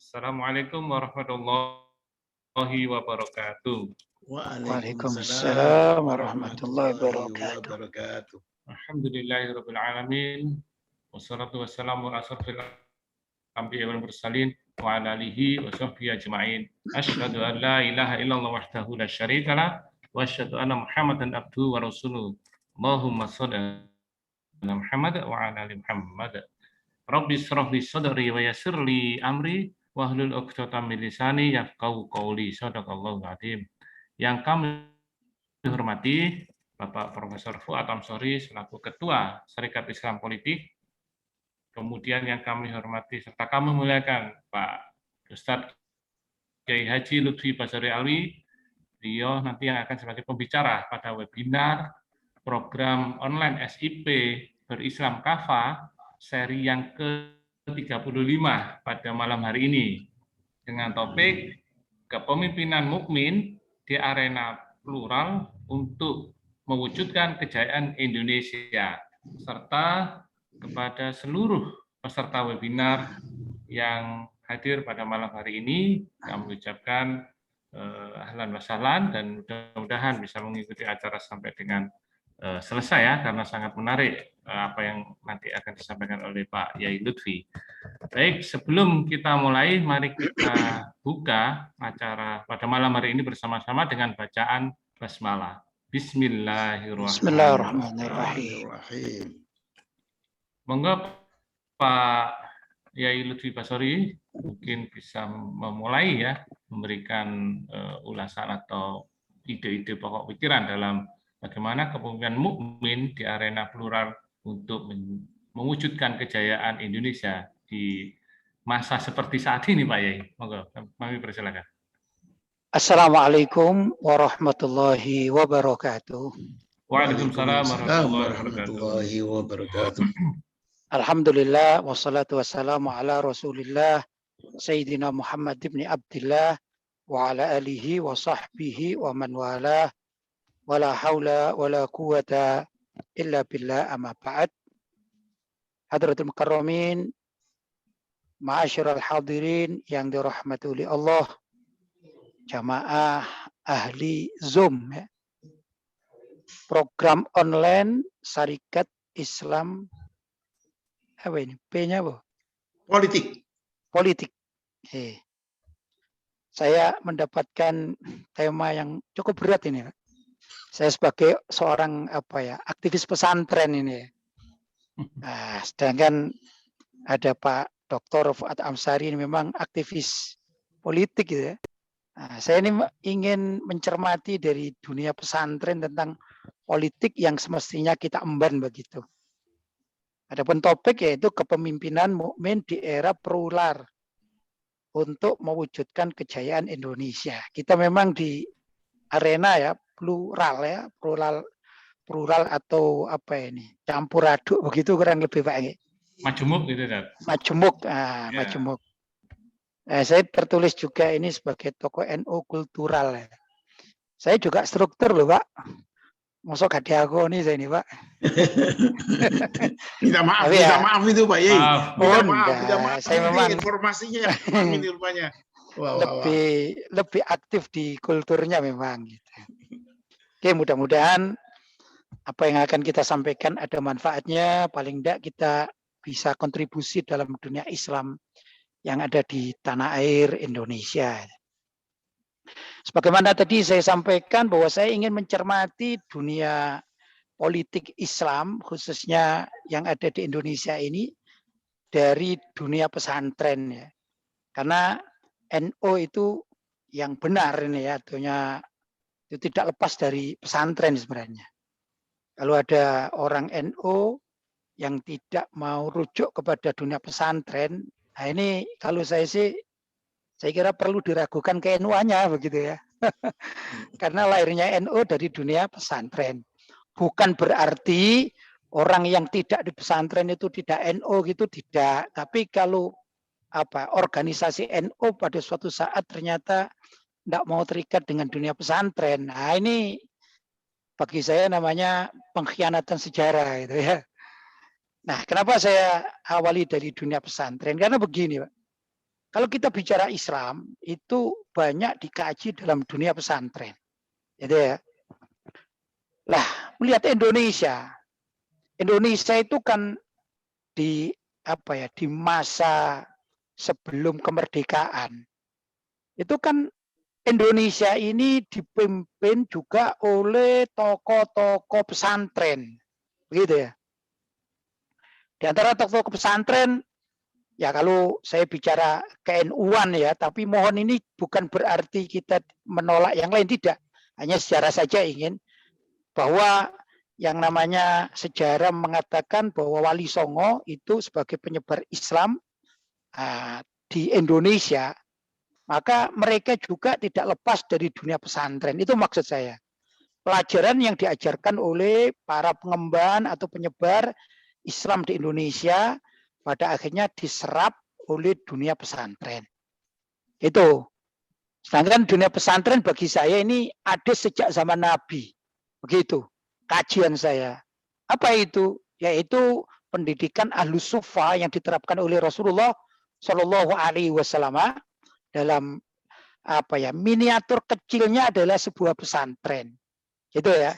Assalamualaikum warahmatullahi wabarakatuh. Waalaikumsalam warahmatullahi wabarakatuh. Alhamdulillahirabbil alamin. Wassalatu wassalamu ala asyrofil anbiya'i wal mursalin wa ala alihi wa sahbihi ajma'in. Asyhadu an la ilaha illallah wahdahu la syarikalah wa asyhadu anna Muhammadan abduhu wa rasuluh. Allahumma shalli ala Muhammad wa ala ali Muhammad. Rabbi shrah li sadri wa yassir li amri wahlul 'uqdatam min lisani yafqahu qawli. Shadaqallahul azim. Yang kami hormati Bapak Profesor Fuad Amsori selaku Ketua Serikat Islam Politik. Kemudian yang kami hormati serta kami muliakan Pak Ustadz Kiai Haji Lutfi Basari Alwi. Beliau nanti yang akan sebagai pembicara pada webinar program online SIP Berislam Kafa seri yang ke-35 pada malam hari ini dengan topik kepemimpinan mukmin di arena plural untuk mewujudkan kejayaan Indonesia, serta kepada seluruh peserta webinar yang hadir pada malam hari ini kami ucapkan ahlan wa sahlan dan mudah-mudahan bisa mengikuti acara sampai dengan selesai ya, karena sangat menarik apa yang nanti akan disampaikan oleh Pak Yai Lutfi. Baik, sebelum kita mulai, mari kita buka acara pada malam hari ini bersama-sama dengan bacaan basmalah. Bismillahirrahmanirrahim. Monggo Pak Yai Lutfi Basori mungkin bisa memulai ya, memberikan ulasan atau ide-ide pokok pikiran dalam bagaimana kepemimpinan mukmin di arena plural untuk mewujudkan kejayaan Indonesia di masa seperti saat ini, Pak Yai. Monggo, kami persilakan. Assalamualaikum warahmatullahi wabarakatuh. Waalaikumsalam warahmatullahi wabarakatuh. Alhamdulillah wassalatu wassalamu ala Rasulillah Sayyidina Muhammad ibn Abdillah wa ala alihi wa sahbihi wa man walah. Wala haula wala quwata illa billah, amma ba'd. Hadratul mukarramin, ma'asyiral hadirin yang dirahmati oleh Allah, jamaah ahli Zoom ya. Program online Syarikat Islam apa ini? P-nya apa? Politik. Saya mendapatkan tema yang cukup berat ini, Pak. Saya sebagai seorang aktivis pesantren ini. Nah, sedangkan ada Pak Dr. Fuad Amsari ini memang aktivis politik gitu ya. Nah, saya ini ingin mencermati dari dunia pesantren tentang politik yang semestinya kita emban begitu. Adapun topik yaitu kepemimpinan mukmin di era plural untuk mewujudkan kejayaan Indonesia. Kita memang di arena ya plural atau campur aduk begitu kurang lebih Pak. Majemuk gitu kan? Majemuk. Saya tertulis juga ini sebagai tokoh NU kultural. Saya juga struktur loh Pak. Masuk hati aku nih saya ini Pak. Minta maaf itu Pak Yai. Minta maaf. Saya memang informasinya ini rupanya. Lebih aktif di kulturnya memang gitu. Oke, mudah-mudahan apa yang akan kita sampaikan ada manfaatnya, paling tidak kita bisa kontribusi dalam dunia Islam yang ada di tanah air Indonesia. Sebagaimana tadi saya sampaikan bahwa saya ingin mencermati dunia politik Islam, khususnya yang ada di Indonesia ini, dari dunia pesantren ya. Karena NU itu yang benar ini ya, artinya itu tidak lepas dari pesantren sebenarnya. Kalau ada orang NU yang tidak mau rujuk kepada dunia pesantren, nah ini kalau saya kira perlu diragukan ke NU-nya begitu ya. Karena lahirnya NU dari dunia pesantren. Bukan berarti orang yang tidak di pesantren itu tidak NU gitu, tidak. Tapi kalau organisasi NU pada suatu saat ternyata tidak mau terikat dengan dunia pesantren. Nah ini bagi saya namanya pengkhianatan sejarah gitu ya. Nah kenapa saya awali dari dunia pesantren? Karena begini Pak. kalau kita bicara Islam itu banyak dikaji dalam dunia pesantren, gitu ya. Lah, melihat Indonesia itu kan di di masa sebelum kemerdekaan itu kan Indonesia ini dipimpin juga oleh tokoh-tokoh pesantren, begitu ya. Di antara tokoh pesantren, ya kalau saya bicara KNU-an ya, tapi mohon ini bukan berarti kita menolak yang lain, tidak. Hanya sejarah saja ingin bahwa yang namanya sejarah mengatakan bahwa Wali Songo itu sebagai penyebar Islam di Indonesia, maka mereka juga tidak lepas dari dunia pesantren. Itu maksud saya. Pelajaran yang diajarkan oleh para pengemban atau penyebar Islam di Indonesia pada akhirnya diserap oleh dunia pesantren. Itu. Sedangkan dunia pesantren bagi saya ini ada sejak zaman Nabi. Begitu. Kajian saya. Apa itu? Yaitu pendidikan Ahlus Sufa yang diterapkan oleh Rasulullah Shallallahu Alaihi Wasallam dalam miniatur kecilnya adalah sebuah pesantren. Gitu ya.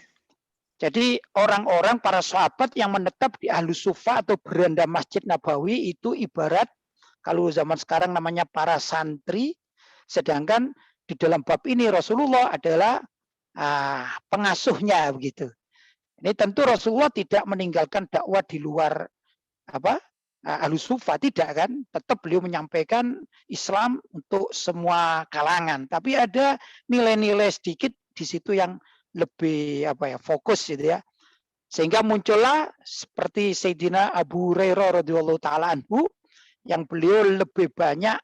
Jadi orang-orang para sahabat yang menetap di Ahlus Sufa atau beranda Masjid Nabawi itu ibarat kalau zaman sekarang namanya para santri, sedangkan di dalam bab ini Rasulullah adalah pengasuhnya begitu. Ini tentu Rasulullah tidak meninggalkan dakwah di luar Ahlus Sufa, tidak kan? Tetap beliau menyampaikan Islam untuk semua kalangan, tapi ada nilai-nilai sedikit di situ yang lebih fokus gitu ya. Sehingga muncullah seperti Sayyidina Abu Hurairah radhiyallahu taala anhu yang beliau lebih banyak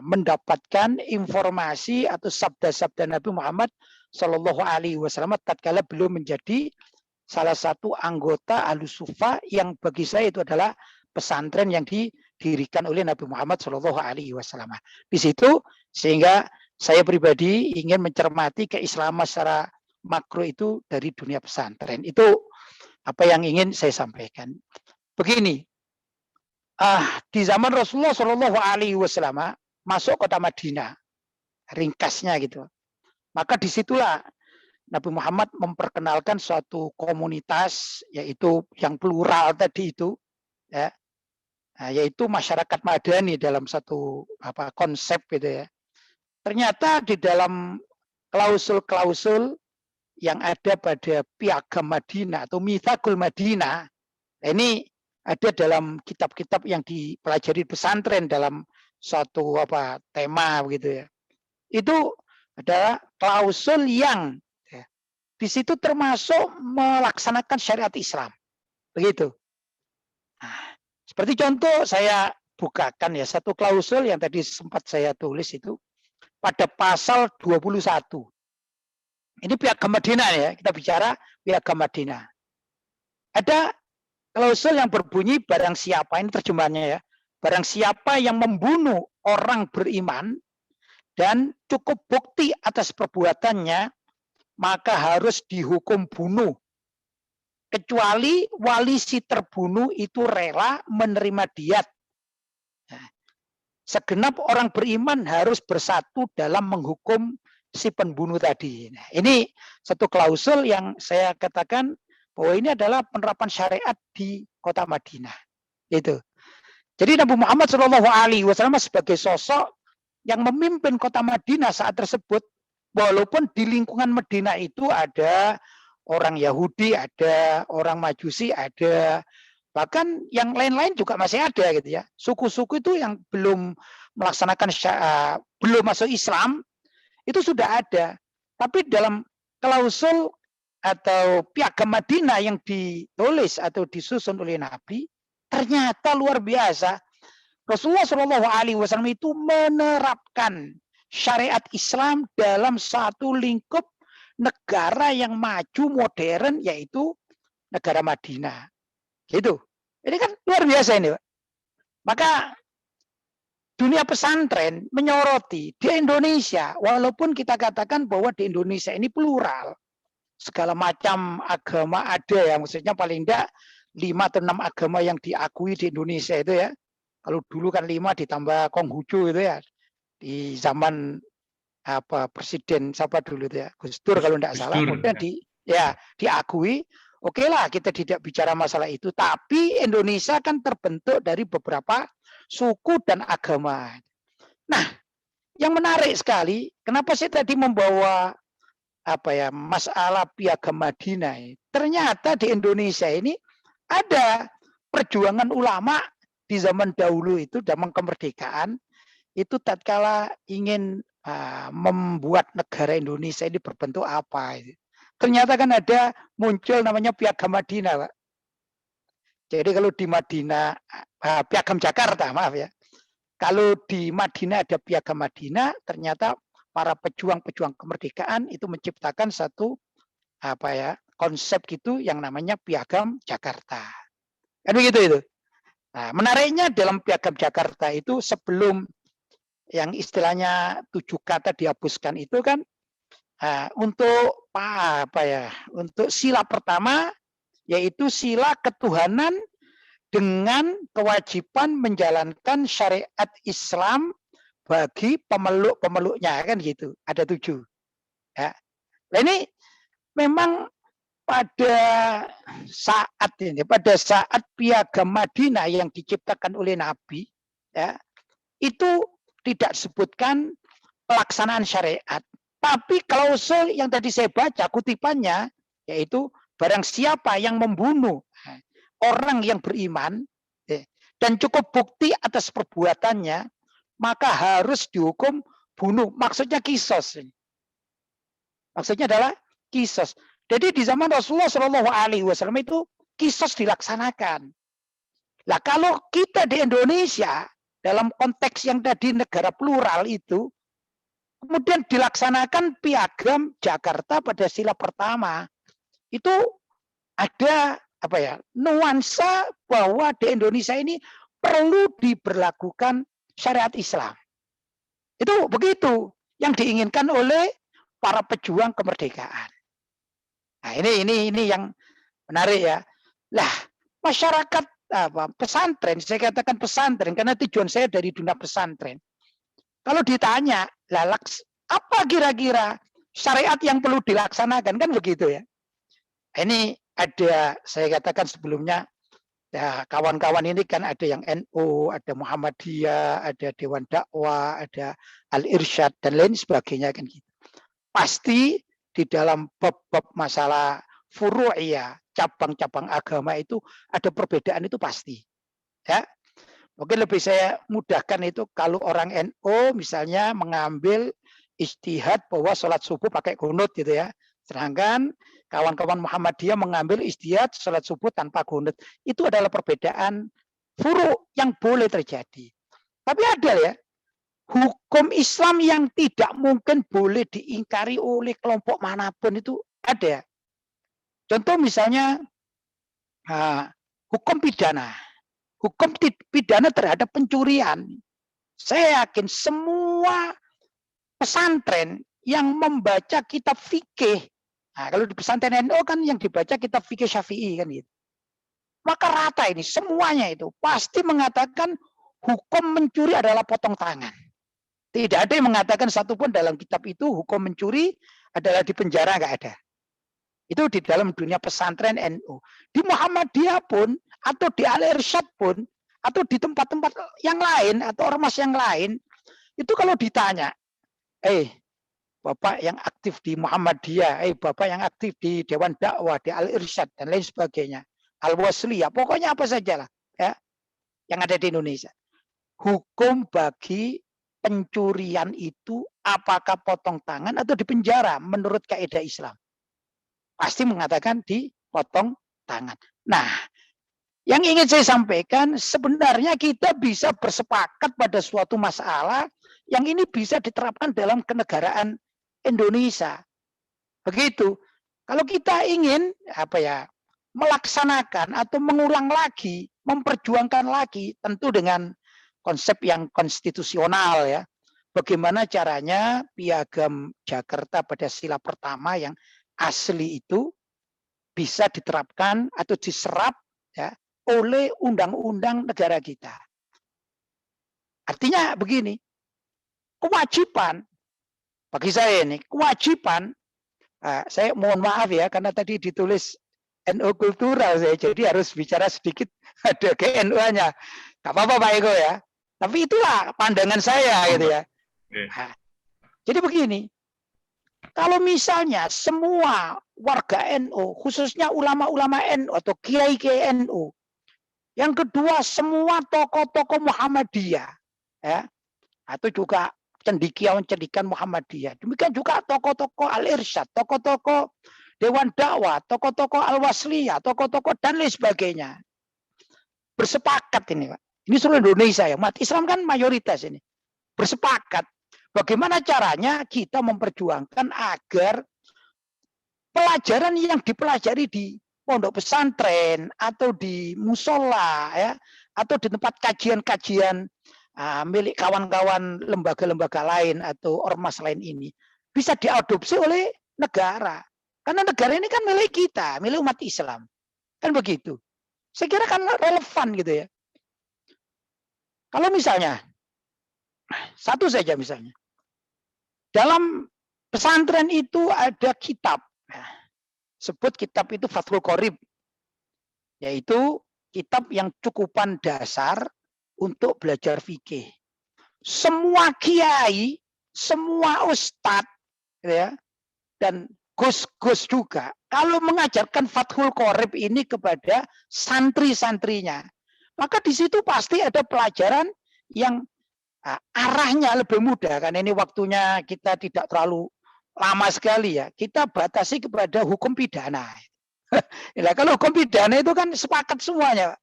mendapatkan informasi atau sabda-sabda Nabi Muhammad Shallallahu Alaihi Wasallam tatkala beliau menjadi salah satu anggota Ahlus Sufa yang bagi saya itu adalah pesantren yang didirikan oleh Nabi Muhammad Shallallahu Alaihi Wasallam. Di situ sehingga saya pribadi ingin mencermati keislaman secara makro itu dari dunia pesantren. Itu apa yang ingin saya sampaikan. Begini, di zaman Rasulullah Shallallahu Alaihi Wasallam masuk kota Madinah, ringkasnya gitu. Maka disitulah Nabi Muhammad memperkenalkan suatu komunitas yaitu yang plural tadi itu, ya, yaitu masyarakat Madani dalam satu konsep gitu ya. Ternyata di dalam klausul-klausul yang ada pada Piagam Madinah atau Mitsaqul Madinah, ini ada dalam kitab-kitab yang dipelajari pesantren dalam suatu tema gitu ya. Itu adalah klausul yang di situ termasuk melaksanakan syariat Islam. Begitu. Nah, seperti contoh saya bukakan ya satu klausul yang tadi sempat saya tulis itu pada pasal 21. Ini Piagam Madinah ya, kita bicara Piagam Madinah. Ada klausul yang berbunyi barang siapa, ini terjemahannya ya, barang siapa yang membunuh orang beriman dan cukup bukti atas perbuatannya, maka harus dihukum bunuh. Kecuali wali si terbunuh itu rela menerima diat. Nah, segenap orang beriman harus bersatu dalam menghukum si pembunuh tadi. Nah, ini satu klausul yang saya katakan bahwa ini adalah penerapan syariat di kota Madinah. Itu. Jadi Nabi Muhammad SAW sebagai sosok yang memimpin kota Madinah saat tersebut, walaupun di lingkungan Madinah itu ada orang Yahudi, ada orang Majusi, ada bahkan yang lain-lain juga masih ada gitu ya. Suku-suku itu yang belum melaksanakan belum masuk Islam itu sudah ada. Tapi dalam klausul atau Piagam Madinah yang ditulis atau disusun oleh Nabi, ternyata luar biasa. Rasulullah SAW itu menerapkan syariat Islam dalam satu lingkup negara yang maju modern, yaitu negara Madinah. Gitu. Ini kan luar biasa ini, Pak. Maka dunia pesantren menyoroti di Indonesia, walaupun kita katakan bahwa di Indonesia ini plural, segala macam agama ada ya, maksudnya paling tidak 5 atau 6 agama yang diakui di Indonesia itu ya. Kalau dulu kan 5 ditambah Konghucu itu ya di zaman Presiden siapa dulu itu ya, Gus Dur kalau tidak salah, kemudian diakui. Oke lah, kita tidak bicara masalah itu, tapi Indonesia kan terbentuk dari beberapa suku dan agama. Nah, yang menarik sekali, kenapa saya tadi membawa masalah Piagam Madinah. Ternyata di Indonesia ini ada perjuangan ulama di zaman dahulu itu, zaman kemerdekaan, itu tatkala ingin membuat negara Indonesia ini berbentuk apa. Ternyata kan ada muncul namanya Piagam Madinah, Pak. Jadi kalau di Madinah, Piagam Jakarta, maaf ya. Kalau di Madinah ada Piagam Madinah, ternyata para pejuang-pejuang kemerdekaan itu menciptakan satu konsep gitu yang namanya Piagam Jakarta. Kan begitu itu. Nah, menariknya dalam Piagam Jakarta itu sebelum yang istilahnya 7 kata dihapuskan itu kan untuk untuk sila pertama yaitu sila ketuhanan dengan kewajiban menjalankan syariat Islam bagi pemeluk-pemeluknya, kan gitu. Ada 7. Ya. Nah, ini memang pada saat Piagam Madinah yang diciptakan oleh Nabi, ya, itu tidak disebutkan pelaksanaan syariat. Tapi klausul yang tadi saya baca kutipannya, yaitu barang siapa yang membunuh orang yang beriman dan cukup bukti atas perbuatannya, maka harus dihukum bunuh. Maksudnya kisos. Maksudnya adalah kisos. Jadi di zaman Rasulullah SAW itu kisos dilaksanakan. Lah kalau kita di Indonesia dalam konteks yang tadi negara plural itu, kemudian dilaksanakan Piagam Jakarta pada sila pertama, itu ada nuansa bahwa di Indonesia ini perlu diberlakukan syariat Islam. Itu begitu yang diinginkan oleh para pejuang kemerdekaan. Nah, ini yang menarik ya. Lah, masyarakat pesantren, saya katakan pesantren karena tujuan saya dari dunia pesantren. Kalau ditanya, apa kira-kira syariat yang perlu dilaksanakan, kan begitu ya. Ini ada, saya katakan sebelumnya, ya, kawan-kawan ini kan ada yang NU, ada Muhammadiyah, ada Dewan Dakwah, ada Al-Irsyad dan lain sebagainya kan gitu. Pasti di dalam bab-bab masalah furu'iyah, cabang-cabang agama itu ada perbedaan, itu pasti. Ya. Mungkin lebih saya mudahkan itu kalau orang NU misalnya mengambil ijtihad bahwa sholat subuh pakai kunut gitu ya. Sedangkan kawan-kawan Muhammadiyah mengambil ijtihad sholat subuh tanpa kunut. Itu adalah perbedaan furu' yang boleh terjadi. Tapi ada ya, hukum Islam yang tidak mungkin boleh diingkari oleh kelompok manapun itu ada. Contoh misalnya hukum pidana. Hukum pidana terhadap pencurian. Saya yakin semua pesantren yang membaca kitab fikih, nah, kalau di pesantren NU kan yang dibaca kitab fikih Syafi'i kan gitu. Maka rata ini semuanya itu pasti mengatakan hukum mencuri adalah potong tangan. Tidak ada yang mengatakan satupun dalam kitab itu hukum mencuri adalah di penjara, nggak ada. Itu di dalam dunia pesantren NU. Di Muhammadiyah pun, atau di Al-Irsyad pun, atau di tempat-tempat yang lain, atau ormas yang lain, itu kalau ditanya, Bapak yang aktif di Muhammadiyah, Bapak yang aktif di Dewan Dakwah, di Al-Irsyad, dan lain sebagainya, Al-Wasliyah, pokoknya apa saja lah, ya, yang ada di Indonesia. Hukum bagi pencurian itu apakah potong tangan atau dipenjara menurut kaidah Islam? Pasti mengatakan dipotong tangan. Nah, yang ingin saya sampaikan sebenarnya kita bisa bersepakat pada suatu masalah yang ini bisa diterapkan dalam kenegaraan Indonesia. Begitu. Kalau kita ingin melaksanakan atau mengulang lagi, memperjuangkan lagi, tentu dengan konsep yang konstitusional ya. Bagaimana caranya Piagam Jakarta pada sila pertama yang asli itu bisa diterapkan atau diserap ya oleh undang-undang negara kita. Artinya begini, kewajiban bagi saya ini, kewajiban, saya mohon maaf ya, karena tadi ditulis NU kultural, saya jadi harus bicara sedikit ada GNU-nya. Gak apa-apa Pak Eko ya. Tapi itulah pandangan saya gitu ya. Nah, jadi begini, kalau misalnya semua warga NU, khususnya ulama-ulama NU atau kiai-kiai NU, yang kedua semua tokoh-tokoh Muhammadiyah, ya, atau juga cendikiawan-cendikian Muhammadiyah. Demikian juga tokoh-tokoh Al-Irsyad, tokoh-tokoh Dewan Dakwah, tokoh-tokoh Al-Wasliyah, tokoh-tokoh dan lain sebagainya. Bersepakat ini, Pak. Ini seluruh Indonesia ya. Umat Islam kan mayoritas ini. Bersepakat. Bagaimana caranya kita memperjuangkan agar pelajaran yang dipelajari di pondok pesantren atau di musola ya, atau di tempat kajian-kajian milik kawan-kawan lembaga-lembaga lain atau ormas lain ini bisa diadopsi oleh negara. Karena negara ini kan milik kita, milik umat Islam. Kan begitu. Saya kira kan relevan gitu ya. Kalau misalnya, satu saja misalnya. Dalam pesantren itu ada kitab. Sebut kitab itu Fathul Qorib. Yaitu kitab yang cukupan dasar untuk belajar fikih. Semua kiai, semua ustadz, ya, dan gus-gus juga, kalau mengajarkan Fathul Qorib ini kepada santri-santrinya, maka di situ pasti ada pelajaran yang arahnya lebih mudah. Kan ini waktunya kita tidak terlalu lama sekali ya. Kita batasi kepada hukum pidana. Nah, kalau hukum pidana itu kan sepakat semuanya.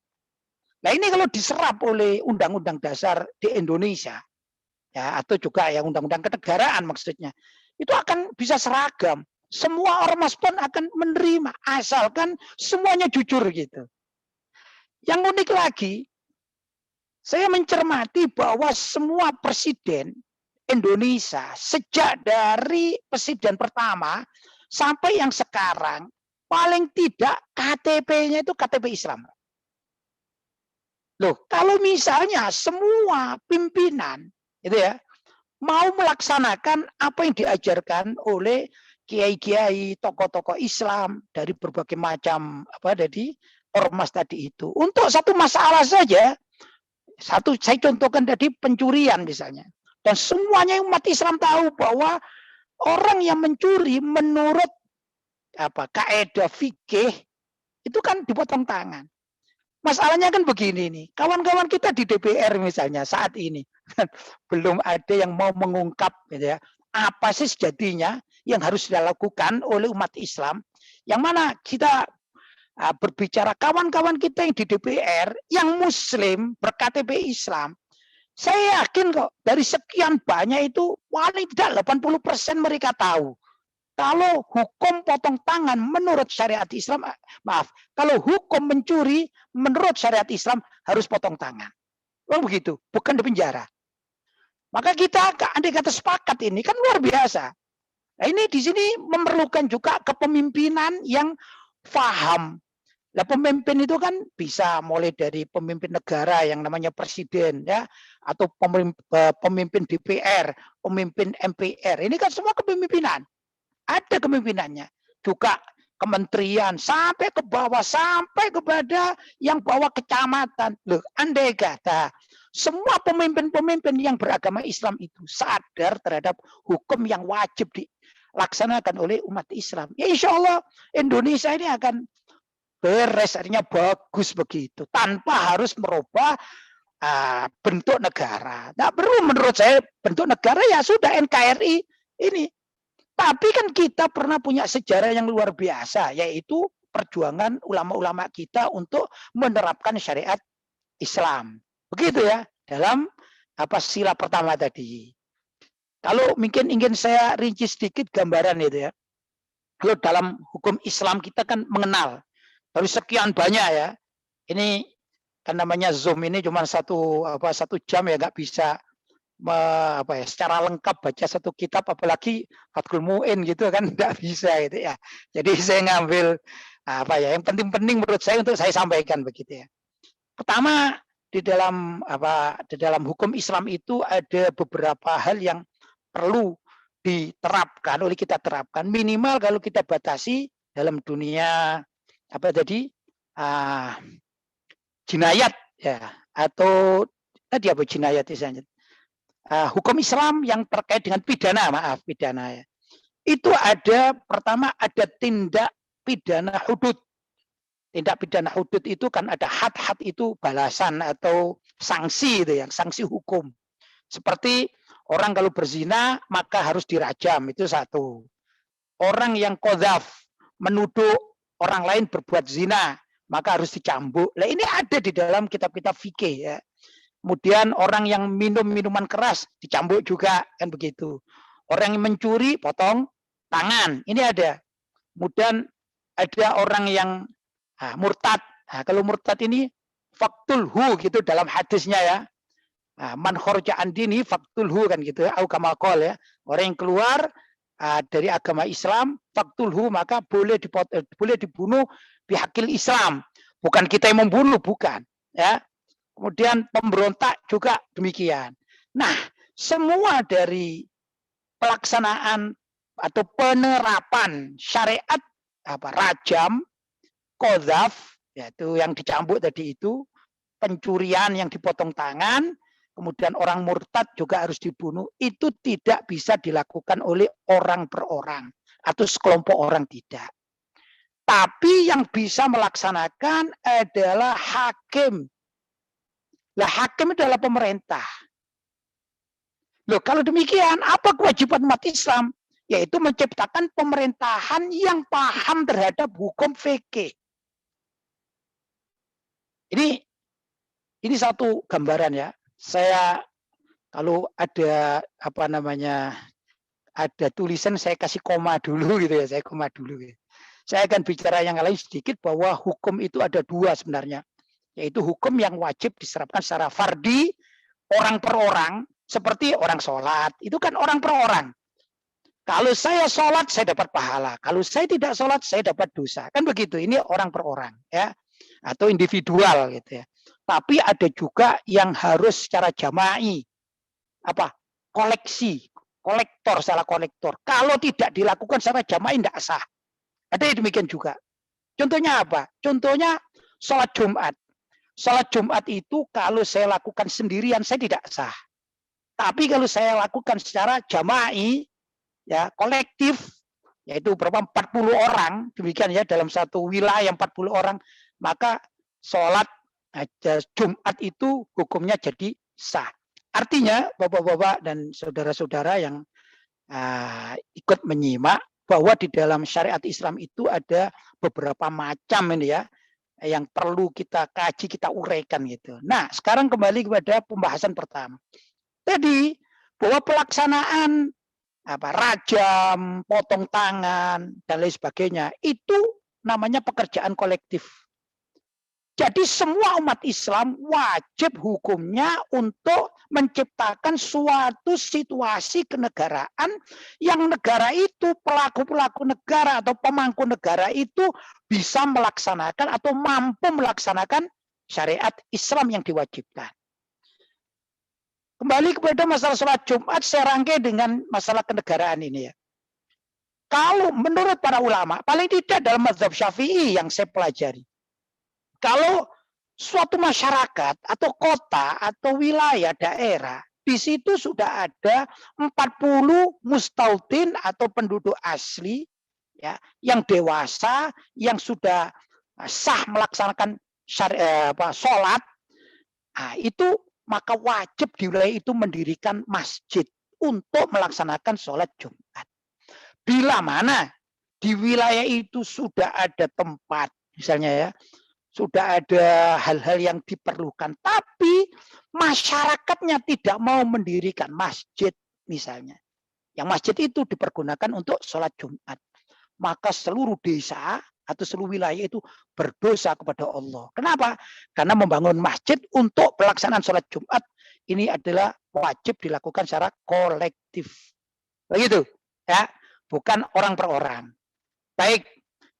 Nah ini kalau diserap oleh undang-undang dasar di Indonesia, ya, atau juga ya undang-undang kenegaraan maksudnya, itu akan bisa seragam. Semua ormas pun akan menerima asalkan semuanya jujur gitu. Yang unik lagi, saya mencermati bahwa semua presiden Indonesia sejak dari presiden pertama sampai yang sekarang paling tidak KTP-nya itu KTP Islam. Loh, kalau misalnya semua pimpinan itu ya mau melaksanakan apa yang diajarkan oleh kiai-kiai, tokoh-tokoh Islam dari berbagai macam dari ormas tadi itu. Untuk satu masalah saja, satu saya contohkan tadi pencurian misalnya. Dan semuanya umat Islam tahu bahwa orang yang mencuri menurut kaidah fikih itu kan dipotong tangan. Masalahnya kan begini nih, kawan-kawan kita di DPR misalnya saat ini belum ada yang mau mengungkap gitu ya, apa sih sejatinya yang harus dilakukan oleh umat Islam, yang mana kita berbicara kawan-kawan kita yang di DPR yang Muslim berKTP Islam, saya yakin kok dari sekian banyak itu paling tidak 80% mereka tahu kalau hukum potong tangan menurut syariat Islam, kalau hukum mencuri menurut syariat Islam harus potong tangan. Memang begitu, bukan di penjara. Maka kita andai kata sepakat ini kan luar biasa. Nah ini di sini memerlukan juga kepemimpinan yang paham. Nah pemimpin itu kan bisa mulai dari pemimpin negara yang namanya presiden ya, atau pemimpin DPR, pemimpin MPR. Ini kan semua kepemimpinan. Ada kepemimpinannya. Juga kementerian sampai ke bawah, sampai kepada yang bawah kecamatan. Loh, andai kata semua pemimpin-pemimpin yang beragama Islam itu sadar terhadap hukum yang wajib dilaksanakan oleh umat Islam. Ya insya Allah Indonesia ini akan beres, artinya bagus begitu. Tanpa harus merubah bentuk negara. Nah, perlu menurut saya bentuk negara ya sudah NKRI ini. Tapi kan kita pernah punya sejarah yang luar biasa, yaitu perjuangan ulama-ulama kita untuk menerapkan syariat Islam. Begitu ya, dalam sila pertama tadi. Kalau mungkin ingin saya rinci sedikit gambaran itu ya. Kalau dalam hukum Islam kita kan mengenal dari sekian banyak ya. Ini kan namanya Zoom ini cuma satu jam ya, nggak bisa secara lengkap baca satu kitab, apalagi Fathul Mu'in gitu kan nggak bisa gitu ya. Jadi saya ngambil yang penting-penting menurut saya untuk saya sampaikan begitu ya. Pertama, di dalam hukum Islam itu ada beberapa hal yang perlu diterapkan oleh kita terapkan, minimal kalau kita batasi dalam dunia jinayat ya, atau tadi apa jinayat misalnya, hukum Islam yang terkait dengan pidana ya. Itu ada, pertama ada tindak pidana hudud. Tindak pidana hudud itu kan ada had itu balasan atau sanksi itu yang sanksi hukum. Seperti orang kalau berzina maka harus dirajam, itu satu. Orang yang qadzaf menuduh orang lain berbuat zina maka harus dicambuk. Nah, ini ada di dalam kitab-kitab fikih ya. Kemudian orang yang minum minuman keras dicambuk juga kan begitu. Orang yang mencuri potong tangan, ini ada. Kemudian ada orang yang murtad. Kalau murtad ini faktulhu gitu dalam hadisnya ya. Man kharaja an dini faktulhu kan gitu ya. Au kama qol ya. Orang yang keluar dari agama Islam faktulhu maka boleh dibunuh bihaqil Islam. Bukan kita yang membunuh, bukan ya. Kemudian pemberontak juga demikian. Nah, semua dari pelaksanaan atau penerapan syariat rajam, qadzaf, yaitu yang dicambuk tadi itu, pencurian yang dipotong tangan, kemudian orang murtad juga harus dibunuh, itu tidak bisa dilakukan oleh orang per orang atau sekelompok orang, tidak. Tapi yang bisa melaksanakan adalah hakim. Lah hakim adalah pemerintah. Loh, kalau demikian apa kewajiban umat Islam? Yaitu menciptakan pemerintahan yang paham terhadap hukum fikih. Ini satu gambaran ya. Saya kalau ada ada tulisan saya kasih koma dulu gitu ya, saya koma dulu gitu. Saya akan bicara yang lain sedikit bahwa hukum itu ada dua sebenarnya. Yaitu hukum yang wajib diserapkan secara fardi, orang per orang, seperti orang sholat. Itu kan orang per orang. Kalau saya sholat, saya dapat pahala. Kalau saya tidak sholat, saya dapat dosa. Kan begitu, ini orang per orang. Ya. Atau individual gitu ya. Tapi ada juga yang harus secara jama'i. Kolektor. Kalau tidak dilakukan secara jama'i, tidak sah. Ada yang demikian juga. Contohnya apa? Contohnya sholat Jumat. Sholat Jumat itu kalau saya lakukan sendirian saya tidak sah. Tapi kalau saya lakukan secara jama'i, ya kolektif, yaitu berapa 40 orang, demikian ya dalam satu wilayah 40 orang, maka sholat Jumat itu hukumnya jadi sah. Artinya bapak-bapak dan saudara-saudara yang ikut menyimak bahwa di dalam syariat Islam itu ada beberapa macam ini ya, yang perlu kita kaji, kita uraikan gitu. Nah, sekarang kembali kepada pembahasan pertama. Tadi bahwa pelaksanaan rajam, potong tangan dan lain sebagainya itu namanya pekerjaan kolektif. Jadi semua umat Islam wajib hukumnya untuk menciptakan suatu situasi kenegaraan yang negara itu, pelaku-pelaku negara atau pemangku negara itu bisa melaksanakan atau mampu melaksanakan syariat Islam yang diwajibkan. Kembali kepada masalah sholat Jumat, saya rangkai dengan masalah kenegaraan ini ya. Kalau menurut para ulama, paling tidak dalam mazhab Syafi'i yang saya pelajari, kalau suatu masyarakat atau kota atau wilayah daerah, di situ sudah ada 40 mustautin atau penduduk asli ya, yang dewasa, yang sudah sah melaksanakan sholat, itu maka wajib di wilayah itu mendirikan masjid untuk melaksanakan sholat Jumat. Bila mana di wilayah itu sudah ada tempat, misalnya ya, sudah ada hal-hal yang diperlukan, tapi masyarakatnya tidak mau mendirikan masjid misalnya. Yang masjid itu dipergunakan untuk sholat Jumat. Maka seluruh desa atau seluruh wilayah itu berdosa kepada Allah. Kenapa? Karena membangun masjid untuk pelaksanaan sholat Jumat ini adalah wajib dilakukan secara kolektif. Begitu ya, bukan orang per orang. Baik,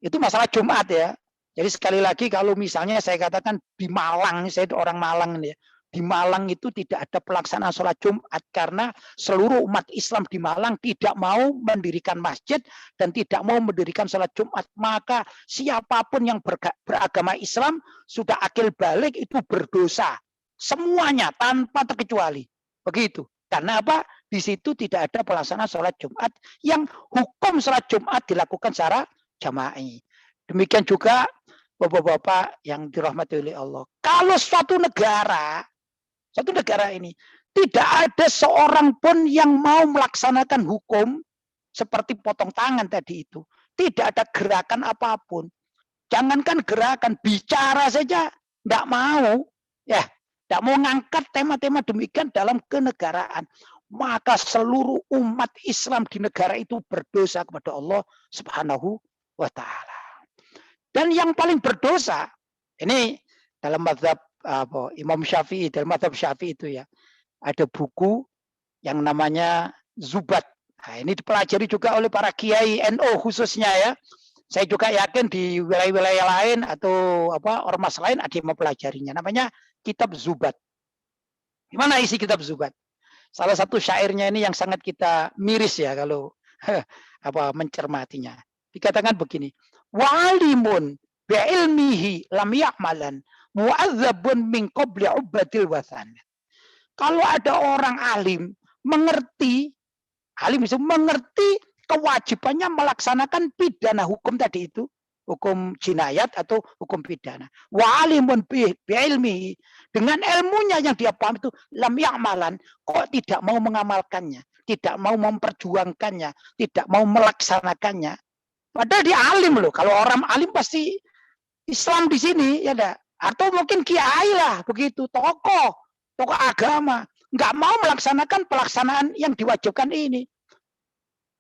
itu masalah Jumat ya. Jadi sekali lagi kalau misalnya saya katakan di Malang, saya orang Malang nih ya, di Malang itu tidak ada pelaksanaan sholat Jumat karena seluruh umat Islam di Malang tidak mau mendirikan masjid dan tidak mau mendirikan sholat Jumat. Maka siapapun yang beragama Islam sudah akil balik itu berdosa. Semuanya tanpa terkecuali. Begitu. Karena apa? Di situ tidak ada pelaksanaan sholat Jumat yang hukum sholat Jumat dilakukan secara jama'i. Demikian juga Bapak-bapak yang dirahmati oleh Allah. Kalau suatu negara ini tidak ada seorang pun yang mau melaksanakan hukum seperti potong tangan tadi itu. Tidak ada gerakan apapun. Jangankan gerakan, bicara saja tidak mau. Ya, tidak mau ngangkat tema-tema demikian dalam kenegaraan. Maka seluruh umat Islam di negara itu berdosa kepada Allah Subhanahu wa Ta'ala. Dan yang paling berdosa, ini dalam mazhab Imam Syafi'i, dalam mazhab Syafi'i itu ya, ada buku yang namanya Zubat. Nah, ini dipelajari juga oleh para kiai NU khususnya ya. Saya juga yakin di wilayah-wilayah lain atau ormas lain ada yang mempelajarinya. Namanya Kitab Zubat. Gimana isi Kitab Zubat? Salah satu syairnya ini yang sangat kita miris ya kalau mencermatinya. Dikatakan begini. Walimun bi'ilmihi lam ya'malan mu'adzabun min qabli ubadil wathan. Kalau ada orang alim mengerti kewajibannya melaksanakan pidana hukum tadi itu, hukum jinayat atau hukum pidana. Walimun bi'ilmihi, dengan ilmunya yang dia paham itu lam ya'malan, kok tidak mau mengamalkannya, tidak mau memperjuangkannya, tidak mau melaksanakannya. Padahal dia alim loh. Kalau orang alim pasti Islam di sini ya enggak. Atau mungkin kiai lah begitu, tokoh agama, nggak mau melaksanakan pelaksanaan yang diwajibkan ini.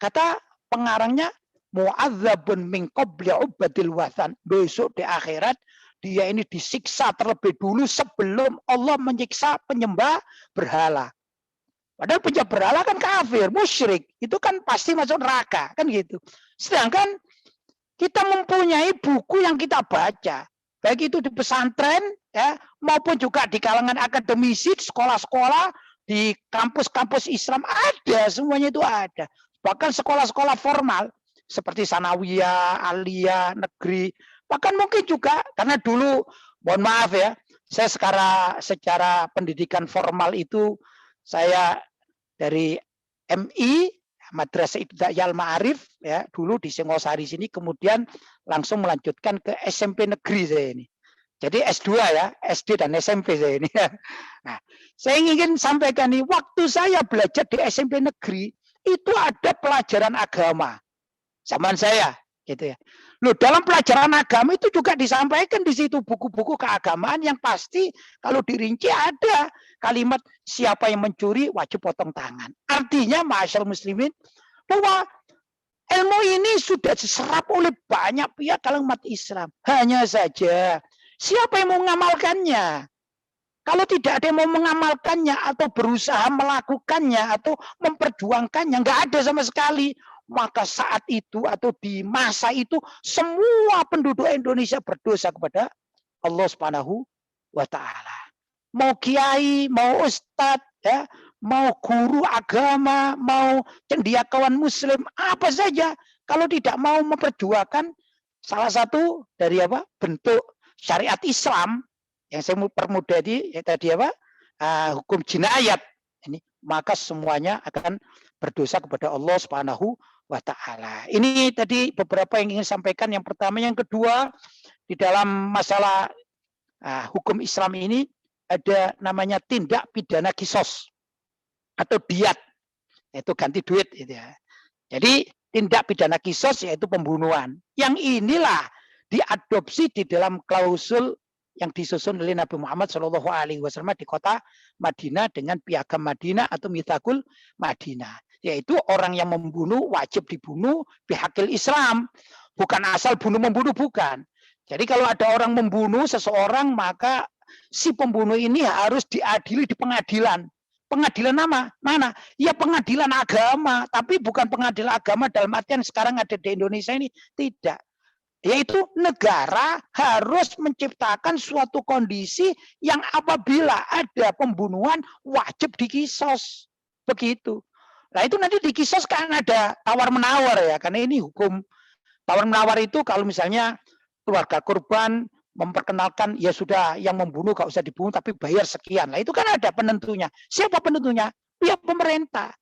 Kata pengarangnya mu'adzabun min qabli ubadil wathan. Besok di akhirat dia ini disiksa terlebih dulu sebelum Allah menyiksa penyembah berhala. Padahal penyembah berhala kan kafir, musyrik. Itu kan pasti masuk neraka, kan gitu. Sedangkan kita mempunyai buku yang kita baca, baik itu di pesantren ya, maupun juga di kalangan akademisi, di sekolah-sekolah, di kampus-kampus Islam ada, semuanya itu ada. Bahkan sekolah-sekolah formal seperti sanawiyah, aliyah, negeri, bahkan mungkin juga karena dulu, mohon maaf ya, saya secara pendidikan formal itu saya dari MI Madrasah Ibtidaiyah Al-Ma'arif ya, dulu di Singosari sini, kemudian langsung melanjutkan ke SMP negeri saya ini. Jadi S2 ya, SD dan SMP saya ini. Nah, saya ingin sampaikan nih, waktu saya belajar di SMP negeri itu ada pelajaran agama. Zaman saya gitu ya. Loh, dalam pelajaran agama itu juga disampaikan di situ buku-buku keagamaan yang pasti kalau dirinci ada kalimat siapa yang mencuri wajib potong tangan. Artinya ma'asyarul muslimin bahwa ilmu ini sudah diserap oleh banyak pihak kalangan umat Islam. Hanya saja siapa yang mau mengamalkannya? Kalau tidak ada yang mau mengamalkannya atau berusaha melakukannya atau memperjuangkannya, nggak ada sama sekali. Maka saat itu atau di masa itu semua penduduk Indonesia berdosa kepada Allah Subhanahu wa Ta'ala. Mau kiai, mau ustadz, ya, mau guru agama, mau cendekiawan muslim, apa saja, kalau tidak mau memperjuangkan salah satu dari bentuk syariat Islam yang saya permudah tadi hukum jinayat ini, maka semuanya akan berdosa kepada Allah Subhanahu wa Ta'ala. Ini tadi beberapa yang ingin sampaikan. Yang pertama, yang kedua, di dalam masalah hukum Islam ini ada namanya tindak pidana kisos atau diat, yaitu ganti duit gitu ya. Jadi tindak pidana kisos yaitu pembunuhan. Yang inilah diadopsi di dalam klausul yang disusun oleh Nabi Muhammad SAW di kota Madinah dengan piagam Madinah atau Mitsaqul Madinah. Yaitu orang yang membunuh wajib dibunuh bihaqil Islam. Bukan asal bunuh-membunuh, bukan. Jadi kalau ada orang membunuh seseorang, maka si pembunuh ini harus diadili di pengadilan. Pengadilan mana? Ya pengadilan agama. Tapi bukan pengadilan agama dalam artian sekarang ada di Indonesia ini. Tidak. Yaitu negara harus menciptakan suatu kondisi yang apabila ada pembunuhan wajib dikisos. Begitu. Nah itu nanti dikisos kan ada tawar-menawar ya. Karena ini hukum tawar-menawar itu kalau misalnya keluarga korban memperkenalkan ya sudah yang membunuh gak usah dibunuh tapi bayar sekian. Nah itu kan ada penentunya. Siapa penentunya? Pihak pemerintah.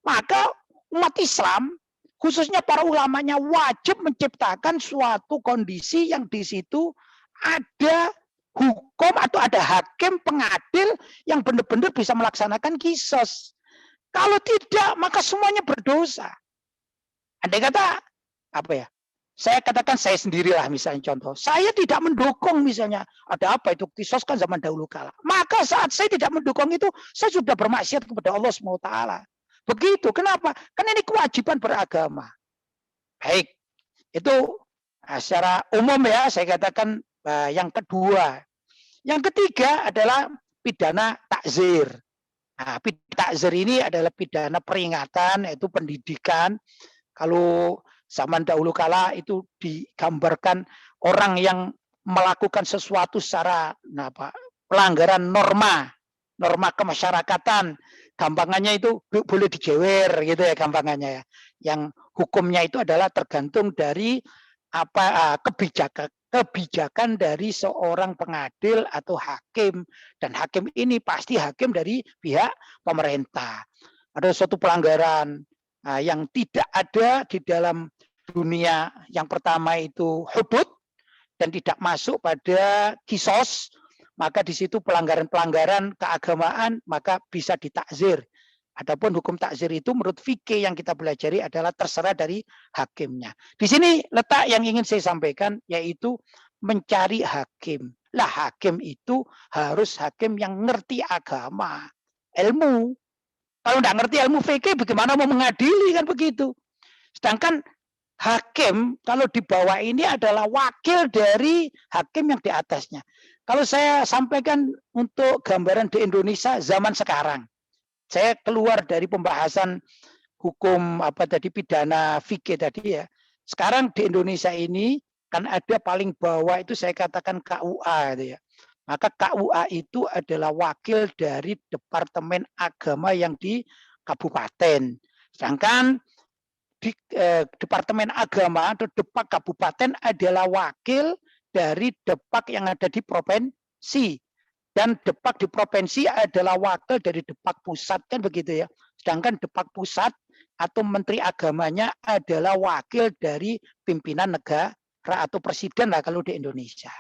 Maka umat Islam khususnya para ulamanya wajib menciptakan suatu kondisi yang di situ ada hukum atau ada hakim pengadil yang benar-benar bisa melaksanakan kisos. Kalau tidak, maka semuanya berdosa. Andai kata, apa ya? Saya katakan saya sendirilah misalnya contoh. Saya tidak mendukung misalnya, ada apa itu kisos kan zaman dahulu kala. Maka saat saya tidak mendukung itu, saya sudah bermaksiat kepada Allah SWT. Begitu. Kenapa? Karena ini kewajiban beragama. Baik. Itu secara umum ya, saya katakan yang kedua. Yang ketiga adalah pidana takzir. Nah, pidana takzir ini adalah pidana peringatan, yaitu pendidikan. Kalau zaman dahulu kala itu digambarkan orang yang melakukan sesuatu secara pelanggaran norma kemasyarakatan. Gampangannya itu boleh dijewer gitu ya gampangannya ya. Yang hukumnya itu adalah tergantung dari kebijakan dari seorang pengadil atau hakim, dan hakim ini pasti hakim dari pihak pemerintah. Ada suatu pelanggaran yang tidak ada di dalam dunia, yang pertama itu hudud dan tidak masuk pada kisos, maka di situ pelanggaran-pelanggaran keagamaan maka bisa ditakzir. Adapun hukum takzir itu menurut fikih yang kita pelajari adalah terserah dari hakimnya. Di sini letak yang ingin saya sampaikan, yaitu mencari hakim. Lah hakim itu harus hakim yang ngerti agama, ilmu. Kalau nggak ngerti ilmu fikih, bagaimana mau mengadili kan begitu. Sedangkan hakim kalau di bawah ini adalah wakil dari hakim yang di atasnya. Kalau saya sampaikan untuk gambaran di Indonesia zaman sekarang, saya keluar dari pembahasan hukum pidana fikih tadi ya. Sekarang di Indonesia ini kan ada paling bawah itu saya katakan KUA gitu ya. Maka KUA itu adalah wakil dari Departemen Agama yang di kabupaten. Sedangkan di Departemen Agama atau Depak Kabupaten adalah wakil dari Depak yang ada di provinsi. Dan Depak di provinsi adalah wakil dari Depak pusat, kan begitu ya. Sedangkan Depak pusat atau Menteri Agamanya adalah wakil dari pimpinan negara atau presiden lah kalau di Indonesia.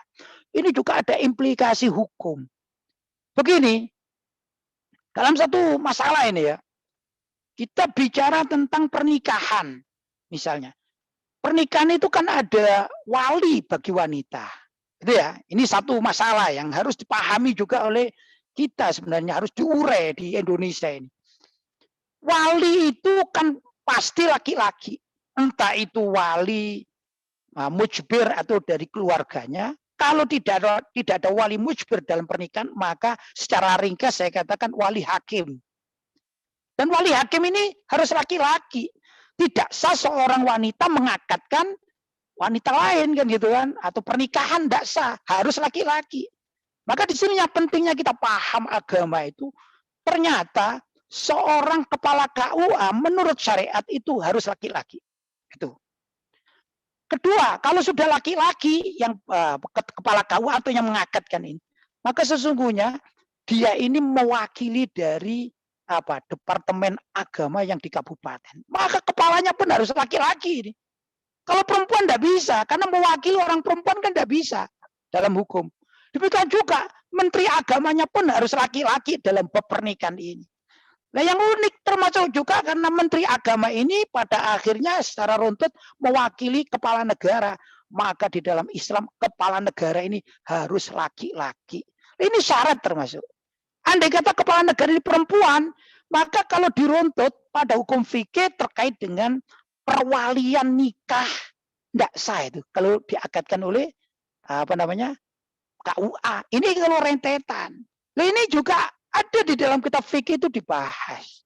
Ini juga ada implikasi hukum. Begini, dalam satu masalah ini ya, kita bicara tentang pernikahan misalnya. Pernikahan itu kan ada wali bagi wanita. Itu ya, ini satu masalah yang harus dipahami juga oleh kita sebenarnya, harus diurai di Indonesia ini. Wali itu kan pasti laki-laki. Entah itu wali mujbir atau dari keluarganya. Kalau tidak ada wali mujbir dalam pernikahan, maka secara ringkas saya katakan wali hakim. Dan wali hakim ini harus laki-laki. Tidak sah seorang wanita mengakadkan wanita lain kan gitu kan, atau pernikahan tidak sah, harus laki-laki. Maka di sini yang pentingnya kita paham agama itu, ternyata seorang kepala KUA menurut syariat itu harus laki-laki. Itu. Kedua, kalau sudah laki-laki yang kepala KUA atau yang mengakadkan ini, maka sesungguhnya dia ini mewakili dari Departemen Agama yang di kabupaten. Maka kepalanya pun harus laki-laki ini. Kalau perempuan tidak bisa, karena mewakili orang perempuan kan tidak bisa dalam hukum. Demikian juga Menteri Agamanya pun harus laki-laki dalam bab pernikahan ini. Nah yang unik termasuk juga karena Menteri Agama ini pada akhirnya secara runtut mewakili kepala negara. Maka di dalam Islam kepala negara ini harus laki-laki. Ini syarat termasuk. Andai kata kepala negara ini perempuan, maka kalau diruntut pada hukum fikih terkait dengan perwalian nikah tidak sah itu kalau diakadkan oleh KUA. Ini kalau rentetan. Nah, ini juga ada di dalam kitab fikih itu dibahas.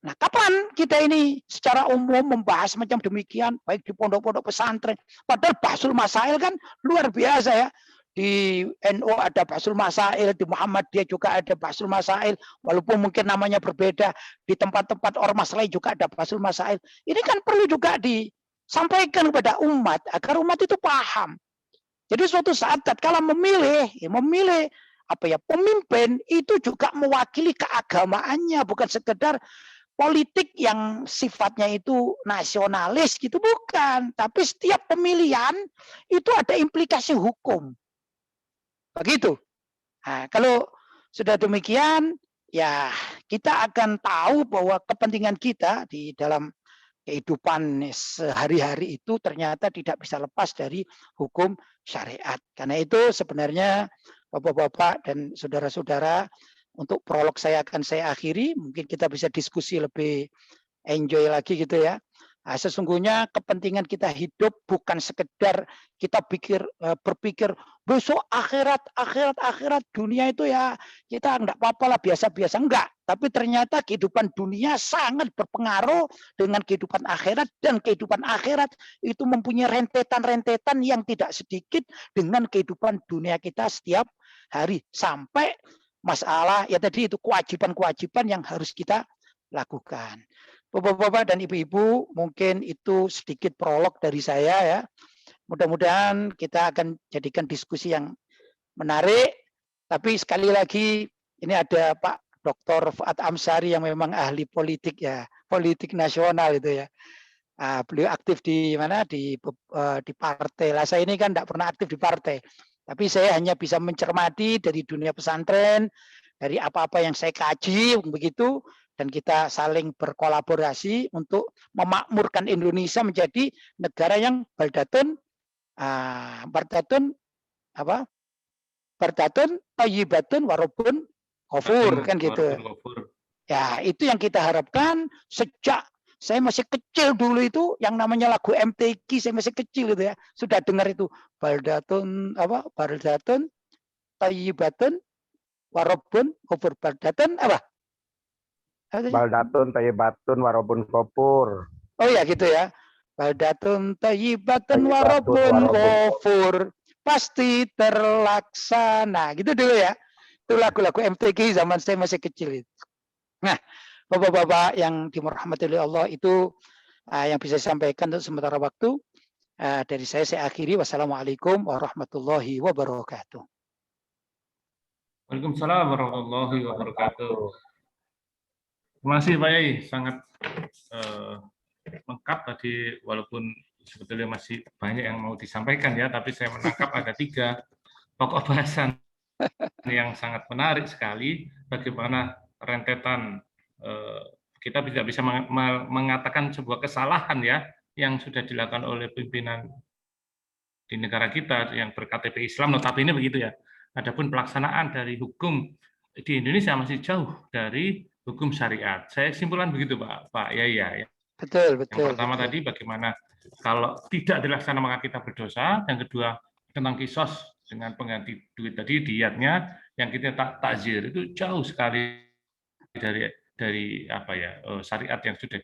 Nah, kapan kita ini secara umum membahas macam demikian, baik di pondok-pondok pesantren, padahal Bahsul Masail kan luar biasa ya. Di NU ada Bahsul Masail, di Muhammadiyah juga ada Bahsul Masail, walaupun mungkin namanya berbeda, di tempat-tempat ormas lain juga ada Bahsul Masail. Ini kan perlu juga disampaikan kepada umat, agar umat itu paham. Jadi suatu saat tatkala memilih pemimpin itu juga mewakili keagamaannya, bukan sekedar politik yang sifatnya itu nasionalis gitu, bukan. Tapi setiap pemilihan itu ada implikasi hukum. Begitu. Nah, kalau sudah demikian, ya kita akan tahu bahwa kepentingan kita di dalam kehidupan sehari-hari itu ternyata tidak bisa lepas dari hukum syariat. Karena itu sebenarnya Bapak-bapak dan saudara-saudara, untuk prolog saya akan saya akhiri, mungkin kita bisa diskusi lebih enjoy lagi gitu ya. Nah, sesungguhnya kepentingan kita hidup bukan sekedar kita berpikir besok akhirat dunia itu ya kita enggak apa-apa lah, biasa-biasa, enggak. Tapi ternyata kehidupan dunia sangat berpengaruh dengan kehidupan akhirat, dan kehidupan akhirat itu mempunyai rentetan-rentetan yang tidak sedikit dengan kehidupan dunia kita setiap hari, sampai masalah ya tadi itu kewajiban-kewajiban yang harus kita lakukan. Bapak-bapak dan ibu-ibu, mungkin itu sedikit prolog dari saya ya. Mudah-mudahan kita akan jadikan diskusi yang menarik. Tapi sekali lagi ini ada Pak Dr. Fuad Amsari yang memang ahli politik ya, politik nasional itu ya. Beliau aktif di mana di partai. Lah saya ini kan tidak pernah aktif di partai. Tapi saya hanya bisa mencermati dari dunia pesantren, dari apa-apa yang saya kaji begitu, dan kita saling berkolaborasi untuk memakmurkan Indonesia menjadi negara yang baldatun thayyibatun warabun ghafur kan gitu. Ya, itu yang kita harapkan. Sejak saya masih kecil dulu itu yang namanya lagu MTQ, saya masih kecil itu ya, sudah dengar itu baldatun thayyibatun warabun ghafur. Baldatun thayyibatun warabun ghafur. Oh ya gitu ya. Baldatun thayyibatun warabun ghafur, pasti terlaksana. Gitu dulu ya. Itu lagu-lagu MTQ zaman saya masih kecil itu. Nah, Bapak-bapak yang dirahmati oleh Allah, itu yang bisa saya sampaikan untuk sementara waktu. Dari saya akhiri. Wassalamualaikum warahmatullahi wabarakatuh. Waalaikumsalam warahmatullahi wabarakatuh. Terima kasih Pak Yai, sangat lengkap tadi, walaupun sebetulnya masih banyak yang mau disampaikan ya, tapi saya menangkap ada 3 pokok bahasan yang sangat menarik sekali. Bagaimana rentetan kita tidak bisa mengatakan sebuah kesalahan ya yang sudah dilakukan oleh pimpinan di negara kita yang berKTP Islam, notabene begitu ya. Adapun pelaksanaan dari hukum di Indonesia masih jauh dari hukum syariat. Saya simpulkan begitu Pak Yai ya. Betul. Yang pertama tadi bagaimana kalau tidak dilaksanakan maka kita berdosa. Yang kedua tentang kisos dengan pengganti duit tadi, diatnya yang kita takzir itu jauh sekali dari syariat yang sudah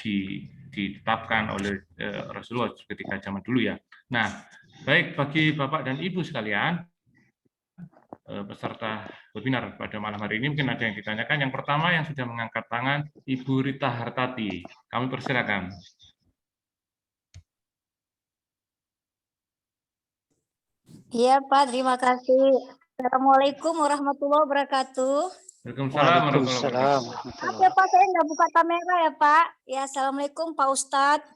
ditetapkan oleh Rasulullah ketika zaman dulu ya. Nah, baik bagi Bapak dan Ibu sekalian, peserta webinar pada malam hari ini, mungkin ada yang ditanyakan. Yang pertama yang sudah mengangkat tangan, Ibu Rita Hartati. Kami persilakan. Iya Pak, terima kasih. Assalamualaikum warahmatullahi wabarakatuh. Waalaikumsalam warahmatullahi wabarakatuh. Maaf ya Pak, saya nggak buka kamera ya Pak. Ya, Assalamualaikum Pak Ustadz.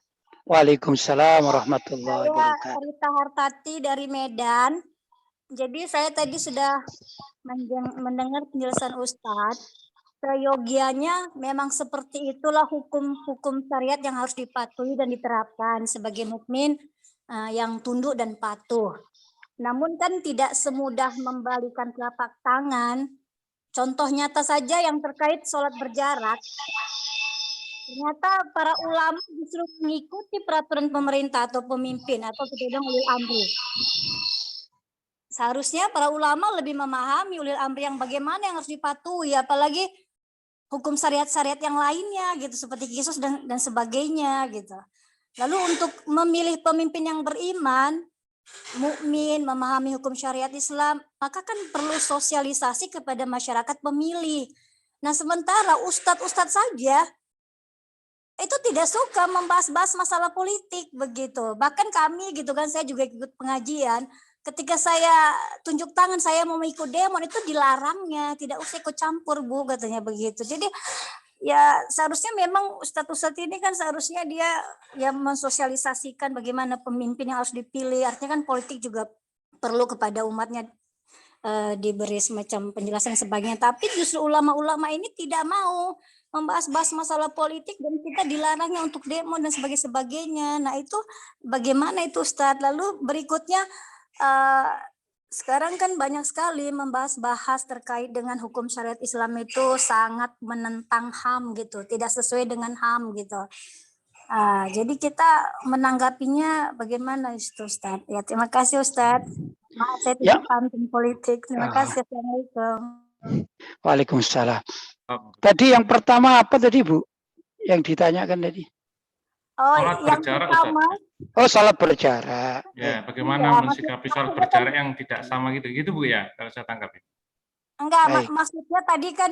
Waalaikumsalam warahmatullahi wabarakatuh. Saya Rita Hartati dari Medan. Jadi saya tadi sudah mendengar penjelasan Ustadz. Seyogianya memang seperti itulah hukum syariat yang harus dipatuhi dan diterapkan sebagai mukmin yang tunduk dan patuh. Namun kan tidak semudah membalikan telapak tangan. Contoh nyata saja yang terkait sholat berjarak. Ternyata para ulama justru mengikuti peraturan pemerintah atau pemimpin atau kita bilang ulil amri. Seharusnya para ulama lebih memahami ulil amri yang bagaimana yang harus dipatuhi, apalagi hukum syariat-syariat yang lainnya gitu seperti kisos dan sebagainya gitu. Lalu untuk memilih pemimpin yang beriman, mukmin, memahami hukum syariat Islam, maka kan perlu sosialisasi kepada masyarakat pemilih. Nah, sementara ustadz-ustadz saja itu tidak suka membahas-bahas masalah politik begitu. Bahkan kami gitu kan, saya juga ikut pengajian. Ketika saya tunjuk tangan saya mau ikut demo itu dilarangnya, tidak usah ikut campur Bu katanya begitu. Jadi ya seharusnya memang ustadz-ustadz ini kan seharusnya dia ya mensosialisasikan bagaimana pemimpin yang harus dipilih. Artinya kan politik juga perlu kepada umatnya diberi semacam penjelasan dan sebagainya. Tapi justru ulama-ulama ini tidak mau membahas-bahas masalah politik dan kita dilarangnya untuk demo dan sebagainya. Nah itu bagaimana itu Ustadz? Lalu berikutnya sekarang kan banyak sekali membahas-bahas terkait dengan hukum syariat Islam itu sangat menentang HAM gitu, tidak sesuai dengan HAM gitu. Jadi kita menanggapinya bagaimana itu Ustadz? Ya terima kasih Ustadz. Saya tidak paham politik. Terima kasih. Assalamualaikum. Waalaikumsalam. Tadi yang pertama apa tadi Bu? Yang ditanyakan tadi? Salat berjarak, Ustaz. Salat berjarak. Ya, bagaimana mensikapi salat berjarak yang tidak sama gitu Bu ya, kalau saya tangkap. Enggak, maksudnya tadi kan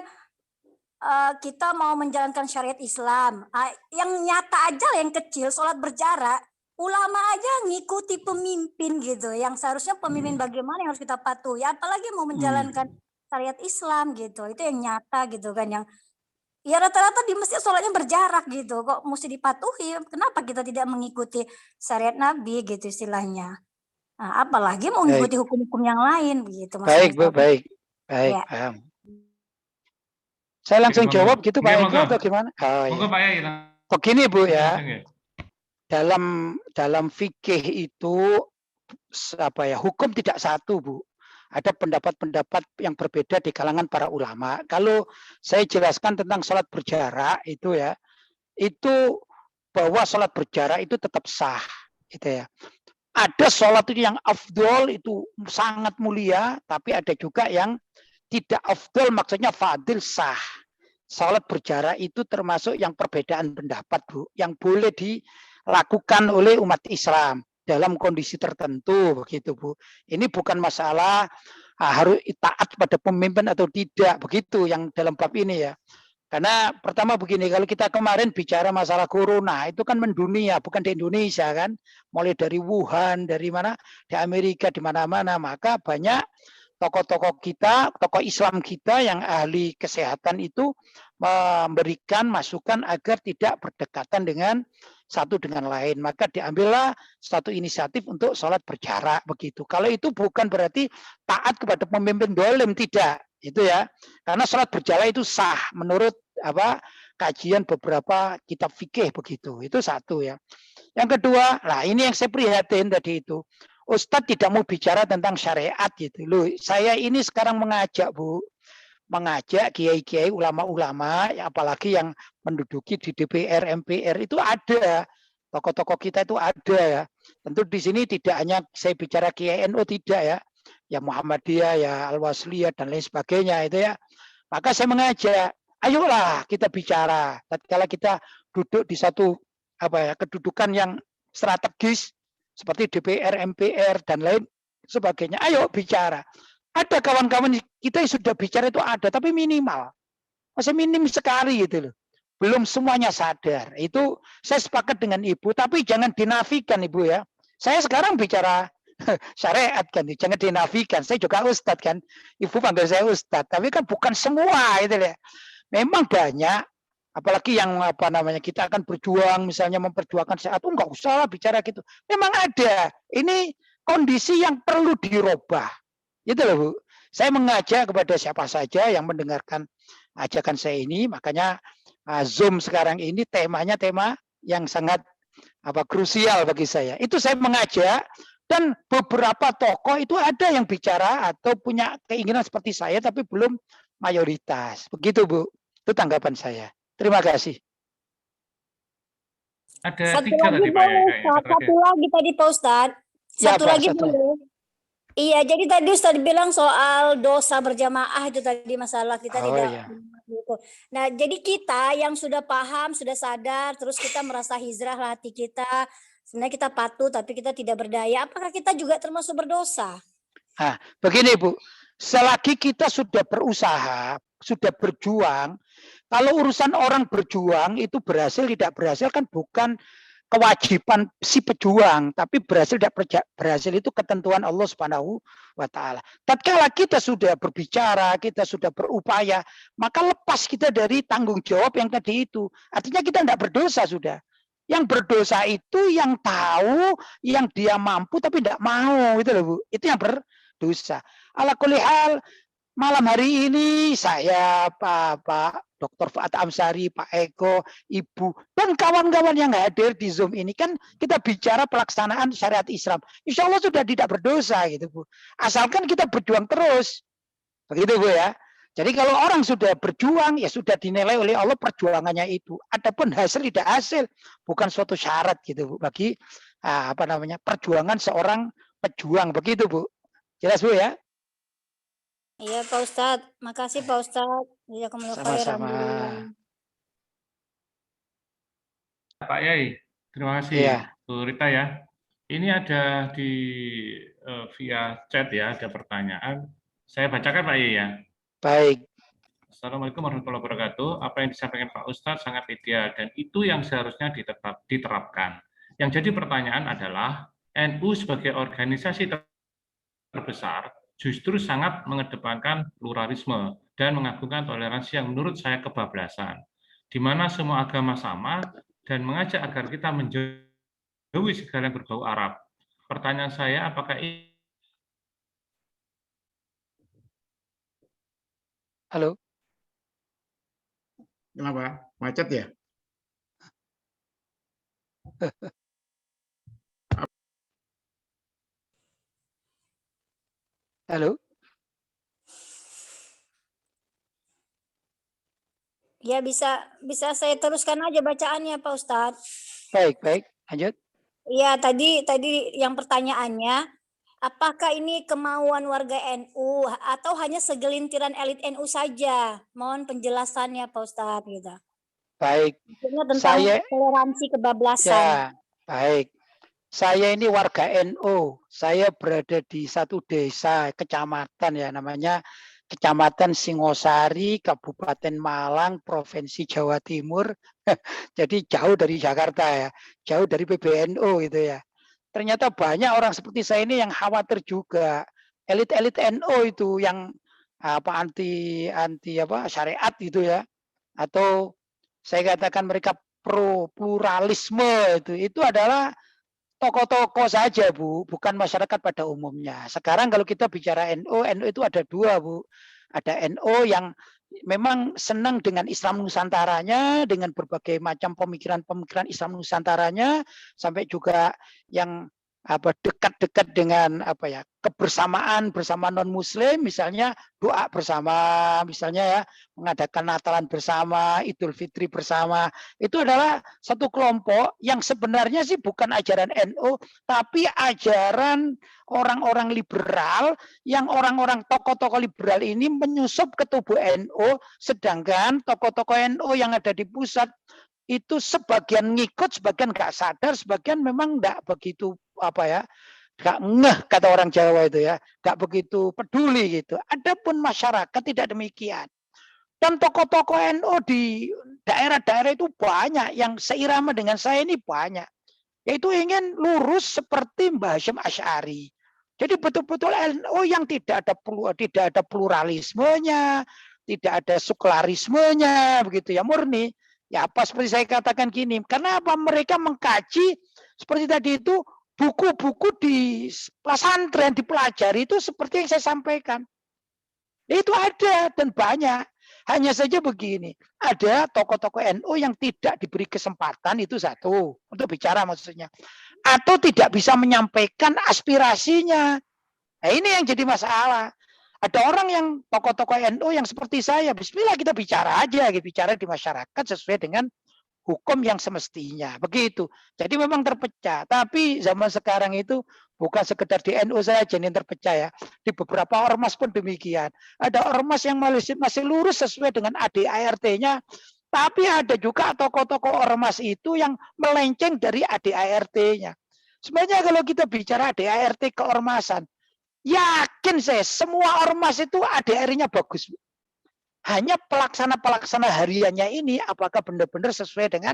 kita mau menjalankan syariat Islam. Yang nyata aja yang kecil, salat berjarak, ulama aja ngikuti pemimpin gitu. Yang seharusnya pemimpin bagaimana yang harus kita patuhi, apalagi mau menjalankan syariat Islam gitu. Itu yang nyata gitu kan, yang ya rata-rata di masjid sholatnya berjarak gitu, kok mesti dipatuhi, kenapa kita tidak mengikuti syariat Nabi gitu istilahnya. Nah, apalagi mau mengikuti hukum-hukum yang lain gitu. Baik Bu, baik ya. Paham. Saya langsung jawab gitu Pak Eko atau gimana? Monggo Pak Yai. Begini Bu ya, dalam fikih itu hukum tidak satu Bu. Ada pendapat-pendapat yang berbeda di kalangan para ulama. Kalau saya jelaskan tentang sholat berjarak itu ya, itu bahwa sholat berjarak itu tetap sah, gitu ya. Ada sholat itu yang afdol itu sangat mulia, tapi ada juga yang tidak afdol, maksudnya fadil sah. Sholat berjarak itu termasuk yang perbedaan pendapat Bu, yang boleh dilakukan oleh umat Islam dalam kondisi tertentu begitu Bu. Ini bukan masalah harus taat pada pemimpin atau tidak begitu yang dalam bab ini ya. Karena pertama begini, kalau kita kemarin bicara masalah corona itu kan mendunia, bukan di Indonesia kan. Mulai dari Wuhan, dari mana, di Amerika, di mana-mana, maka banyak tokoh-tokoh kita, tokoh Islam kita yang ahli kesehatan itu memberikan masukan agar tidak berdekatan dengan satu dengan lain. Maka diambillah satu inisiatif untuk sholat berjarak begitu. Kalau itu bukan berarti taat kepada pemimpin dolim, tidak. Itu ya. Karena sholat berjarak itu sah menurut kajian beberapa kitab fikih begitu. Itu satu ya. Yang kedua, ini yang saya prihatin tadi itu. Ustadz tidak mau bicara tentang syariat gitu. Loh, saya ini sekarang mengajak Bu, mengajak kiai-kiai, ulama-ulama, apalagi yang menduduki di DPR, MPR itu ada. Tokoh-tokoh kita itu ada ya. Tentu di sini tidak hanya saya bicara kiai NU, tidak ya. Ya Muhammadiyah, ya Al-Wasliyah dan lain sebagainya itu ya. Maka saya mengajak, ayolah kita bicara. Tatkala kita duduk di satu kedudukan yang strategis seperti DPR, MPR dan lain sebagainya. Ayo bicara. Ada kawan-kawan kita yang sudah bicara itu ada, tapi minimal. Masih minim sekali gitu loh. Belum semuanya sadar. Itu saya sepakat dengan Ibu, tapi jangan dinafikan Ibu ya. Saya sekarang bicara syariat kan, jangan dinafikan. Saya juga ustadz kan. Ibu panggil saya ustadz, tapi kan bukan semua itu ya. Memang banyak, apalagi yang kita akan berjuang, misalnya memperjuangkan syariat, enggak usah bicara gitu. Memang ada. Ini kondisi yang perlu dirubah. Itu loh Bu. Saya mengajak kepada siapa saja yang mendengarkan ajakan saya ini, makanya Zoom sekarang ini temanya tema yang sangat krusial bagi saya. Itu saya mengajak, dan beberapa tokoh itu ada yang bicara atau punya keinginan seperti saya, tapi belum mayoritas. Begitu Bu. Itu tanggapan saya. Terima kasih. Ada tiga tadi Pak ya. Satu lagi tadi Pak Ustadz. Satu lagi boleh. Iya, jadi tadi Ustadz bilang soal dosa berjamaah itu tadi masalah kita tidak Gitu. Nah, jadi kita yang sudah paham, sudah sadar, terus kita merasa hijrah hati kita, sebenarnya kita patuh tapi kita tidak berdaya, apakah kita juga termasuk berdosa? Nah, begini Bu, selagi kita sudah berusaha, sudah berjuang, kalau urusan orang berjuang itu berhasil tidak berhasil kan bukan kewajiban si pejuang, tapi berhasil tidak berhasil itu ketentuan Allah Subhanahu wa taala. Tatkala kita sudah berbicara, kita sudah berupaya, maka lepas kita dari tanggung jawab yang tadi itu. Artinya kita tidak berdosa sudah. Yang berdosa itu yang tahu, yang dia mampu tapi tidak mau, itu loh Bu. Itu yang berdosa. Ala kulli hal, malam hari ini saya Pak Dr. Fuad Amsari, Pak Eko, Ibu, dan kawan-kawan yang hadir di Zoom ini kan kita bicara pelaksanaan syariat Islam. Insya Allah sudah tidak berdosa gitu Bu. Asalkan kita berjuang terus. Begitu Bu ya. Jadi kalau orang sudah berjuang ya sudah dinilai oleh Allah perjuangannya itu. Adapun hasil tidak hasil bukan suatu syarat gitu Bu bagi perjuangan seorang pejuang begitu Bu. Jelas Bu ya? Iya Pak Ustadz, makasih Pak Ustadz. Sama-sama. Pak Yai, terima kasih Iya. Bu Rita ya. Ini ada di via chat ya, ada pertanyaan. Saya bacakan Pak Yai ya. Baik. Assalamualaikum warahmatullahi wabarakatuh. Apa yang disampaikan Pak Ustadz sangat ideal dan itu yang seharusnya diterapkan. Yang jadi pertanyaan adalah NU sebagai organisasi terbesar justru sangat mengedepankan pluralisme dan mengagungkan toleransi yang menurut saya kebablasan, di mana semua agama sama dan mengajak agar kita menjauhi segala yang berbau Arab. Pertanyaan saya, apakah ini... Halo. Kenapa? Macet ya? Halo. Ya bisa saya teruskan aja bacaannya Pak Ustadz. Baik, lanjut. Iya, tadi yang pertanyaannya, apakah ini kemauan warga NU atau hanya segelintiran elit NU saja? Mohon penjelasannya Pak Ustadz gitu. Baik. Tentang toleransi kebablasan. Ya, baik. Saya ini warga NU. Saya berada di satu desa, kecamatan ya, namanya Kecamatan Singosari, Kabupaten Malang, Provinsi Jawa Timur. Jadi jauh dari Jakarta ya, jauh dari PBNU gitu ya. Ternyata banyak orang seperti saya ini yang khawatir juga. Elit-elit NU itu yang anti syariat gitu ya. Atau saya katakan mereka pro pluralisme itu adalah tokoh-tokoh saja Bu, bukan masyarakat pada umumnya. Sekarang kalau kita bicara NU itu ada dua Bu. Ada NU yang memang senang dengan Islam Nusantaranya, dengan berbagai macam pemikiran-pemikiran Islam Nusantaranya, sampai juga yang dekat-dekat dengan kebersamaan bersama non Muslim, misalnya doa bersama, misalnya ya mengadakan Natalan bersama, Idul Fitri bersama. Itu adalah satu kelompok yang sebenarnya sih bukan ajaran NU, tapi ajaran orang-orang liberal yang orang-orang tokoh-tokoh liberal ini menyusup ke tubuh NU, sedangkan tokoh-tokoh NU yang ada di pusat itu sebagian ngikut, sebagian nggak sadar, sebagian memang nggak begitu nggak ngeh kata orang Jawa itu ya, nggak begitu peduli gitu. Adapun masyarakat tidak demikian. Dan tokoh-tokoh NU di daerah-daerah itu banyak yang seirama dengan saya ini banyak. Yaitu ingin lurus seperti Mbah Hasyim Asy'ari. Jadi betul-betul NU yang tidak ada pluralismenya, tidak ada sekularismenya, begitu ya, murni. Ya apa seperti saya katakan gini, karena apa mereka mengkaji seperti tadi itu buku-buku di pesantren dipelajari itu seperti yang saya sampaikan. Itu ada dan banyak. Hanya saja begini, ada tokoh-tokoh NU yang tidak diberi kesempatan itu satu untuk bicara maksudnya, atau tidak bisa menyampaikan aspirasinya. Nah ini yang jadi masalah. Ada orang yang tokoh-tokoh NU yang seperti saya, bismillah kita bicara aja, bicara di masyarakat sesuai dengan hukum yang semestinya. Begitu. Jadi memang terpecah. Tapi zaman sekarang itu bukan sekedar di NU saja yang terpecah ya. Di beberapa ormas pun demikian. Ada ormas yang masih lurus sesuai dengan ADART-nya. Tapi ada juga tokoh-tokoh ormas itu yang melenceng dari ADART-nya. Sebenarnya kalau kita bicara ADART keormasan, yakin saya semua ormas itu ADART-nya bagus. Hanya pelaksana hariannya ini apakah benar-benar sesuai dengan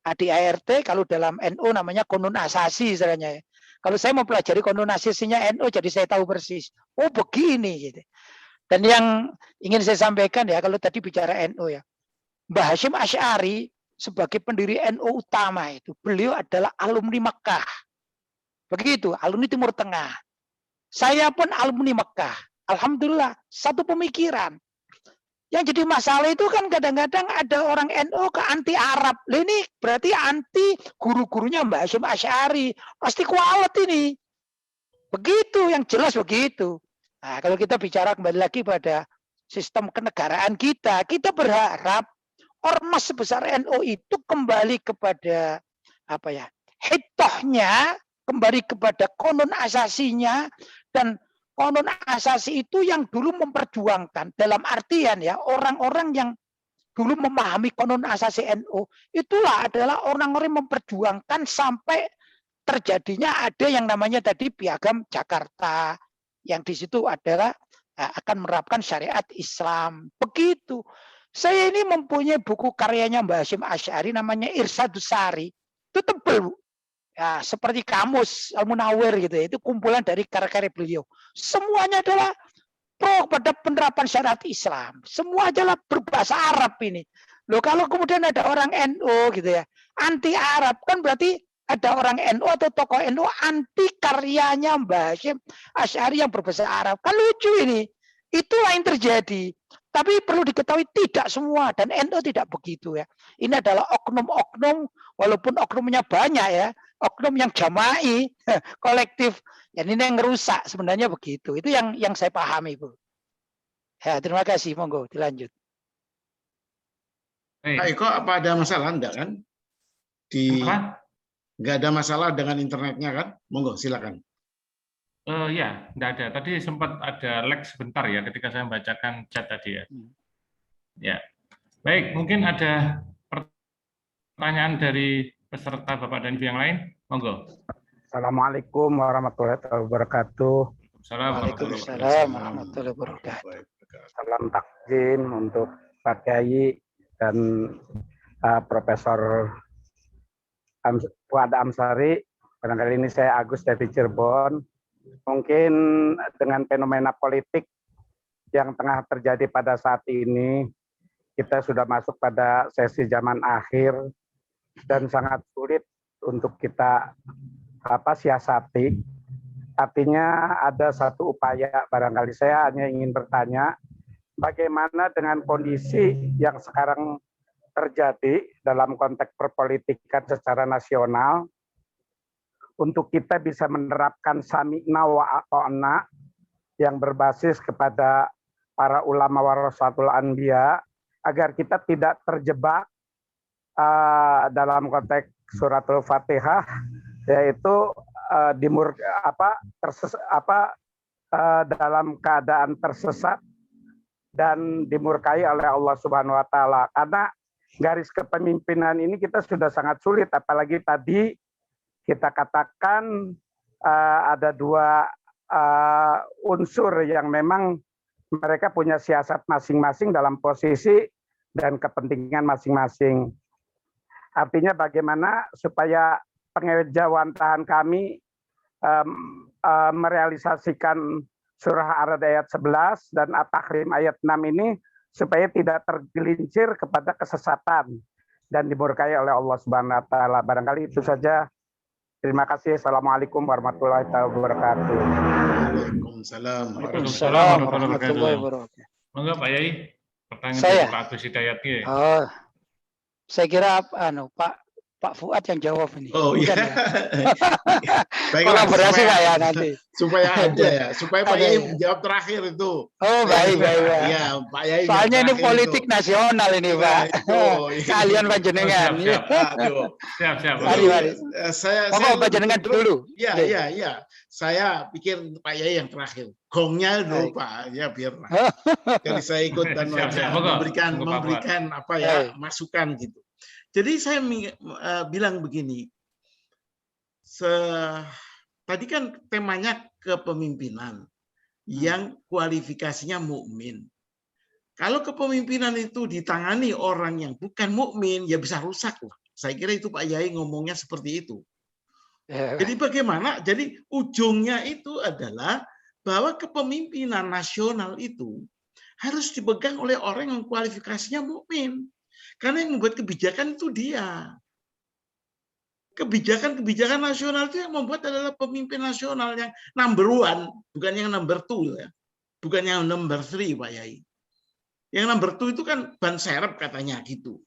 ADART, kalau dalam NU namanya konun asasi istilahnya ya. Kalau saya mempelajari konun asasinya NU, jadi saya tahu persis. Oh begini gitu. Dan yang ingin saya sampaikan ya, kalau tadi bicara NU ya, Mbah Hasyim Asy'ari sebagai pendiri NU utama itu, beliau adalah alumni Mekah. Begitu, alumni Timur Tengah. Saya pun alumni Mekah. Alhamdulillah, satu pemikiran. Yang jadi masalah itu kan kadang-kadang ada orang NU ke anti Arab. Ini berarti anti guru-gurunya Mbah Hasyim Asy'ari. Pasti kualat ini. Begitu, yang jelas begitu. Nah, kalau kita bicara kembali lagi pada sistem kenegaraan kita berharap ormas sebesar NU itu kembali kepada apa ya? Hitohnya, kembali kepada konun asasinya, dan konun asasi itu yang dulu memperjuangkan, dalam artian ya, orang-orang yang dulu memahami konun asasi NU itulah adalah orang-orang yang memperjuangkan sampai terjadinya ada yang namanya tadi Piagam Jakarta, yang di situ adalah akan menerapkan syariat Islam. Begitu. Saya ini mempunyai buku karyanya Mbah Hasyim Asy'ari namanya Irsyadus Sari. Itu tebal, Bu. Ya, seperti kamus Al-Munawwir gitu ya. Itu kumpulan dari karya-karya beliau. Semuanya adalah pro pada penerapan syariat Islam. Semua adalah berbahasa Arab ini. Loh, kalau kemudian ada orang NU gitu ya, anti Arab, kan berarti ada orang NU atau tokoh NU anti karyanya Mbah Hasyim Asy'ari yang berbahasa Arab. Kan lucu ini. Itulah yang terjadi. Tapi perlu diketahui tidak semua, dan NU tidak begitu ya. Ini adalah oknum-oknum, walaupun oknumnya banyak ya, oknum yang jama'i, kolektif. Yang ini yang merusak sebenarnya begitu. Itu yang saya pahami, Bu. Ya, terima kasih. Monggo dilanjut. Pak Eko, apa ada masalah enggak kan? Enggak ada masalah dengan internetnya kan? Monggo silakan. Ya, enggak ada. Tadi sempat ada lag sebentar ya ketika saya membacakan chat tadi ya. Ya. Baik, mungkin ada pertanyaan dari peserta Bapak dan Ibu yang lain. Monggo. Assalamualaikum warahmatullahi wabarakatuh. Waalaikumsalam warahmatullahi wabarakatuh. Salam takzim untuk Pak Kiai dan Profesor Fuad Amsari. Barangkali ini saya Agus dari Cirebon. Mungkin dengan fenomena politik yang tengah terjadi pada saat ini, kita sudah masuk pada sesi zaman akhir dan sangat sulit untuk kita siasati. Artinya ada satu upaya, barangkali saya hanya ingin bertanya, bagaimana dengan kondisi yang sekarang terjadi dalam konteks perpolitikan secara nasional, untuk kita bisa menerapkan sami'na wa a'ta'na yang berbasis kepada para ulama warasatul anbiya, agar kita tidak terjebak dalam konteks suratul Fatihah, yaitu dalam keadaan tersesat dan dimurkai oleh Allah Subhanahu wa taala. Karena garis kepemimpinan ini kita sudah sangat sulit, apalagi tadi kita katakan ada dua unsur yang memang mereka punya siasat masing-masing dalam posisi dan kepentingan masing-masing. Artinya bagaimana supaya pengejawantahan kami merealisasikan surah Ar-Ra'd ayat 11 dan At-Tahrim ayat 6 ini supaya tidak tergelincir kepada kesesatan dan dimurkai oleh Allah Subhanahu wa taala. Barangkali itu saja. Terima kasih. Assalamualaikum warahmatullahi wabarakatuh. Waalaikumsalam. Waalaikumsalam warahmatullahi wabarakatuh. Monggo Pak Yai, pertanyaan Saya? dari Pak Agus Hidayat. Oh, saya kira Pak Pak Fuad yang jawab ini. Oh Bukan iya. ya? Baiklah, Kolaborasi Pak ya nanti. supaya ada ya, supaya Pak Ada Yai ya. menjawab terakhir itu. Oh baik. Iya, Pak Yai. Soalnya ini terakhir politik itu. nasional ini Nah, Pak. itu. Kalian panjenengan. Siap. Aduh. Siap. Mari, Itu, mari. saya Pokok panjenengan cenderung- dulu. Iya, Oke. iya. Saya pikir Pak Yai yang terakhir. Gongnya dulu Baik. Pak, ya biar. Jadi saya ikut dan Siap. Monggo. Monggo, Pak memberikan apa ya masukan gitu. Jadi saya bilang begini. Tadi kan temanya kepemimpinan yang kualifikasinya mukmin. Kalau kepemimpinan itu ditangani orang yang bukan mukmin, ya bisa rusak lah. Saya kira itu Pak Yai ngomongnya seperti itu. Jadi bagaimana? Jadi ujungnya itu adalah bahwa kepemimpinan nasional itu harus dipegang oleh orang yang kualifikasinya mukmin. Karena yang membuat kebijakan itu dia. Kebijakan nasional itu yang membuat adalah pemimpin nasional yang number one, bukan yang number two ya. Bukan yang number three, Pak Yai. Yang number two itu kan ban serep katanya gitu.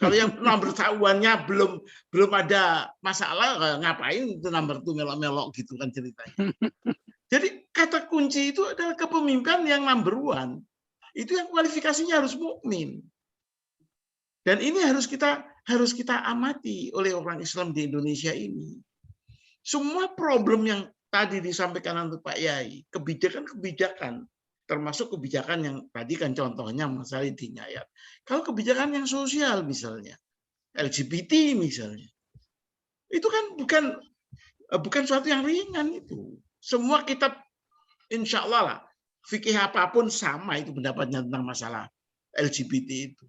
Kalau yang number one-nya belum ada masalah, ngapain itu number two melok-melok gitu kan ceritanya. Jadi kata kunci itu adalah kepemimpinan yang number one. Itu yang kualifikasinya harus mukmin. Dan ini harus kita amati oleh orang Islam di Indonesia ini. Semua problem yang tadi disampaikan oleh Pak Yai, kebijakan-kebijakan, termasuk kebijakan yang tadi kan contohnya masalah dinyayat. Kalau kebijakan yang sosial misalnya, LGBT misalnya, itu kan bukan suatu yang ringan itu. Semua kitab insya Allah lah, fikih apapun sama itu pendapatnya tentang masalah LGBT itu.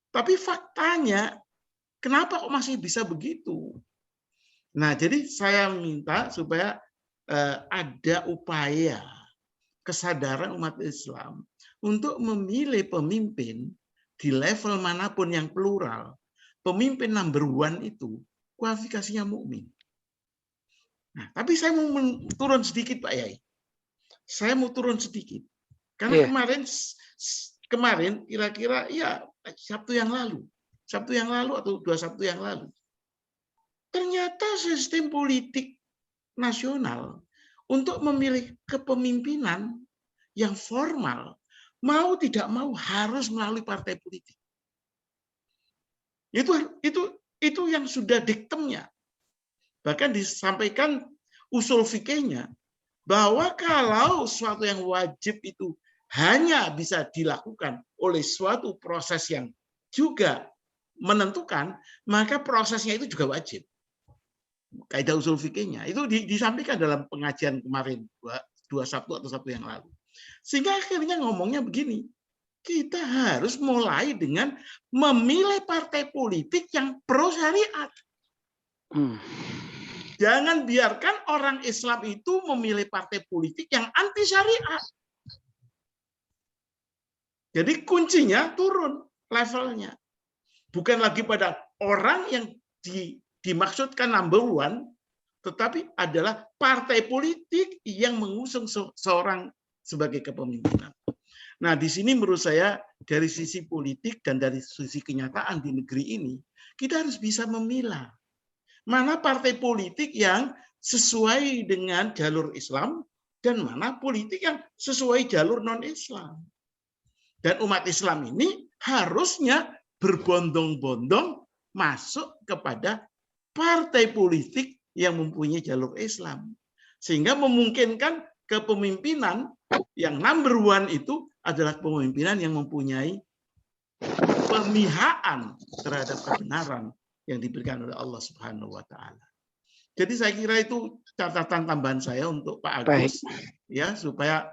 Tapi faktanya, kenapa kok masih bisa begitu? Nah, jadi saya minta supaya ada upaya kesadaran umat Islam untuk memilih pemimpin di level manapun yang plural. Pemimpin number one itu kualifikasinya mukmin. Nah, tapi saya mau turun sedikit, Pak Yai. Saya mau turun sedikit. Karena kemarin kira-kira ya Sabtu yang lalu atau 2 Sabtu yang lalu. Ternyata sistem politik nasional untuk memilih kepemimpinan yang formal mau tidak mau harus melalui partai politik. Itu yang sudah diktemnya. Bahkan disampaikan usul fikihnya bahwa kalau suatu yang wajib itu hanya bisa dilakukan oleh suatu proses yang juga menentukan, maka prosesnya itu juga wajib. Kaidah usul fikihnya itu disampaikan dalam pengajian kemarin 2 Sabtu atau Sabtu yang lalu. Sehingga akhirnya ngomongnya begini, kita harus mulai dengan memilih partai politik yang pro syariat. Jangan biarkan orang Islam itu memilih partai politik yang anti syariat. Jadi kuncinya turun levelnya. Bukan lagi pada orang yang dimaksudkan number one, tetapi adalah partai politik yang mengusung seorang sebagai kepemimpinan. Nah, di sini menurut saya dari sisi politik dan dari sisi kenyataan di negeri ini, kita harus bisa memilah mana partai politik yang sesuai dengan jalur Islam dan mana politik yang sesuai jalur non-Islam. Dan umat Islam ini harusnya berbondong-bondong masuk kepada partai politik yang mempunyai jalur Islam. Sehingga memungkinkan kepemimpinan yang number one itu adalah kepemimpinan yang mempunyai pemihaan terhadap kebenaran yang diberikan oleh Allah Subhanahu wa taala. Jadi saya kira itu catatan tambahan saya untuk Pak Agus. Ya, supaya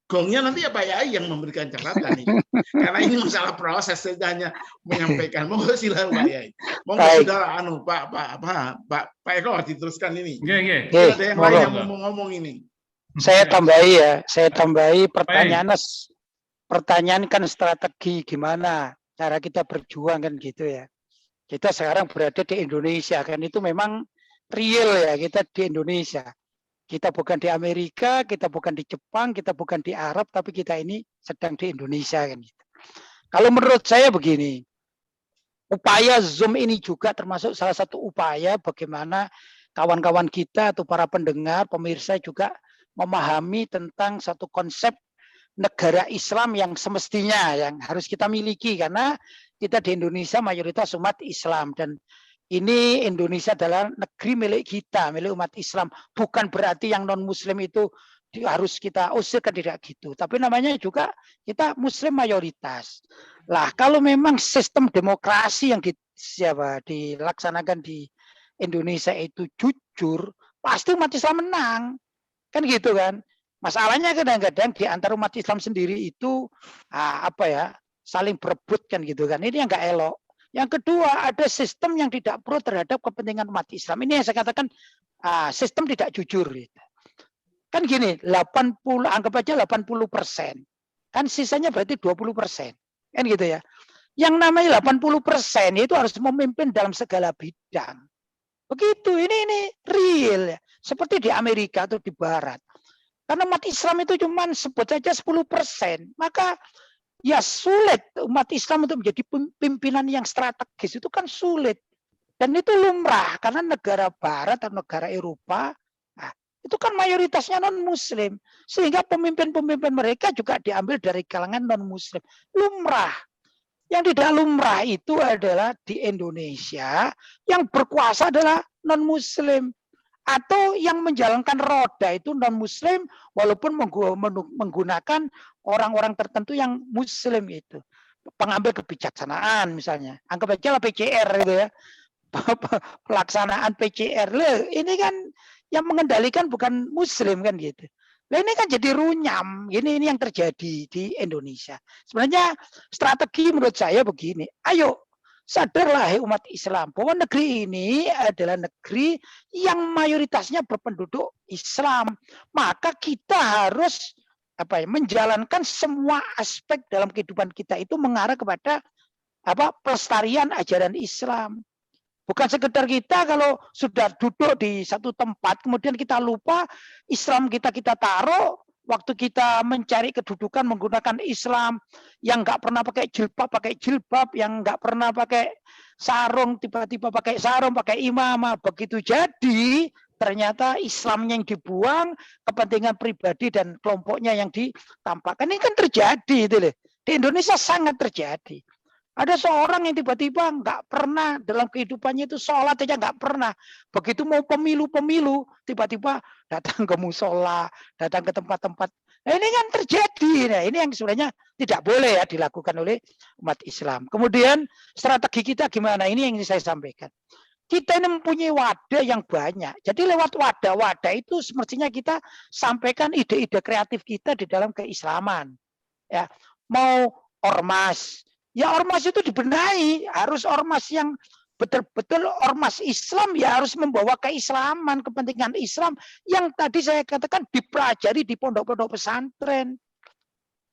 gongnya nanti ya Pak Yai yang memberikan catatan ini. Karena ini masalah proses, saya hanya menyampaikan. Monggo silakan Pak Yai. Monggo sudah Pak Eko diteruskan ini. Ada yang lain yang mau ngomong ini. Saya tambahi pertanyaan kan strategi gimana cara kita berjuang kan gitu ya. Kita sekarang berada di Indonesia kan itu memang real ya, kita di Indonesia. Kita bukan di Amerika, kita bukan di Jepang, kita bukan di Arab, tapi kita ini sedang di Indonesia kan gitu. Kalau menurut saya begini, upaya Zoom ini juga termasuk salah satu upaya bagaimana kawan-kawan kita atau para pendengar, pemirsa juga memahami tentang satu konsep negara Islam yang semestinya yang harus kita miliki, karena kita di Indonesia mayoritas umat Islam, dan ini Indonesia adalah negeri milik kita, milik umat Islam. Bukan berarti yang non Muslim itu harus kita usirkan, tidak gitu. Tapi namanya juga kita Muslim mayoritas. Lah kalau memang sistem demokrasi yang dilaksanakan di Indonesia itu jujur, pasti umat Islam menang, kan gitu kan. Masalahnya kadang-kadang di antara umat Islam sendiri itu saling berebut kan gitu kan. Ini yang nggak elok. Yang kedua, ada sistem yang tidak pro terhadap kepentingan umat Islam. Ini yang saya katakan sistem tidak jujur. Gitu. Kan gini, 80, anggap aja 80%. Kan sisanya berarti 20%. Kan gitu ya. Yang namanya 80% itu harus memimpin dalam segala bidang. Begitu, ini real. Seperti di Amerika atau di Barat. Karena umat Islam itu cuma sebut saja 10%. Maka ya sulit umat Islam untuk menjadi pimpinan yang strategis. Itu kan sulit. Dan itu lumrah. Karena negara Barat atau negara Eropa, itu kan mayoritasnya non-Muslim. Sehingga pemimpin-pemimpin mereka juga diambil dari kalangan non-Muslim. Lumrah. Yang tidak lumrah itu adalah di Indonesia yang berkuasa adalah non-Muslim. Atau yang menjalankan roda itu non-Muslim walaupun menggunakan orang-orang tertentu yang Muslim itu. Pengambil kebijaksanaan misalnya. Anggap aja lah PCR itu ya. Pelaksanaan PCR. Ini kan yang mengendalikan bukan Muslim kan gitu. Nah ini kan jadi runyam. Ini yang terjadi di Indonesia. Sebenarnya strategi menurut saya begini. Ayo. Sadarlah umat Islam bahwa negeri ini adalah negeri yang mayoritasnya berpenduduk Islam. Maka kita harus menjalankan semua aspek dalam kehidupan kita itu mengarah kepada pelestarian ajaran Islam. Bukan sekedar kita kalau sudah duduk di satu tempat kemudian kita lupa Islam kita taruh. Waktu kita mencari kedudukan menggunakan Islam, yang nggak pernah pakai jilbab, yang nggak pernah pakai sarung, tiba-tiba pakai sarung, pakai imamah. Begitu jadi, ternyata Islamnya yang dibuang, kepentingan pribadi dan kelompoknya yang ditampakkan. Ini kan terjadi, itu loh. Di Indonesia sangat terjadi. Ada seorang yang tiba-tiba nggak pernah dalam kehidupannya itu sholat aja nggak pernah. Begitu mau pemilu, tiba-tiba datang ke musola, datang ke tempat-tempat. Nah, ini kan terjadi. Nah, ini yang sebenarnya tidak boleh ya dilakukan oleh umat Islam. Kemudian strategi kita gimana? Ini yang saya sampaikan. Kita ini mempunyai wadah yang banyak. Jadi lewat wadah-wadah itu semestinya kita sampaikan ide-ide kreatif kita di dalam keislaman. Ya, mau ormas. Ya ormas itu dibenahi, harus ormas yang betul-betul ormas Islam ya harus membawa keislaman, kepentingan Islam yang tadi saya katakan dipelajari di pondok-pondok pesantren.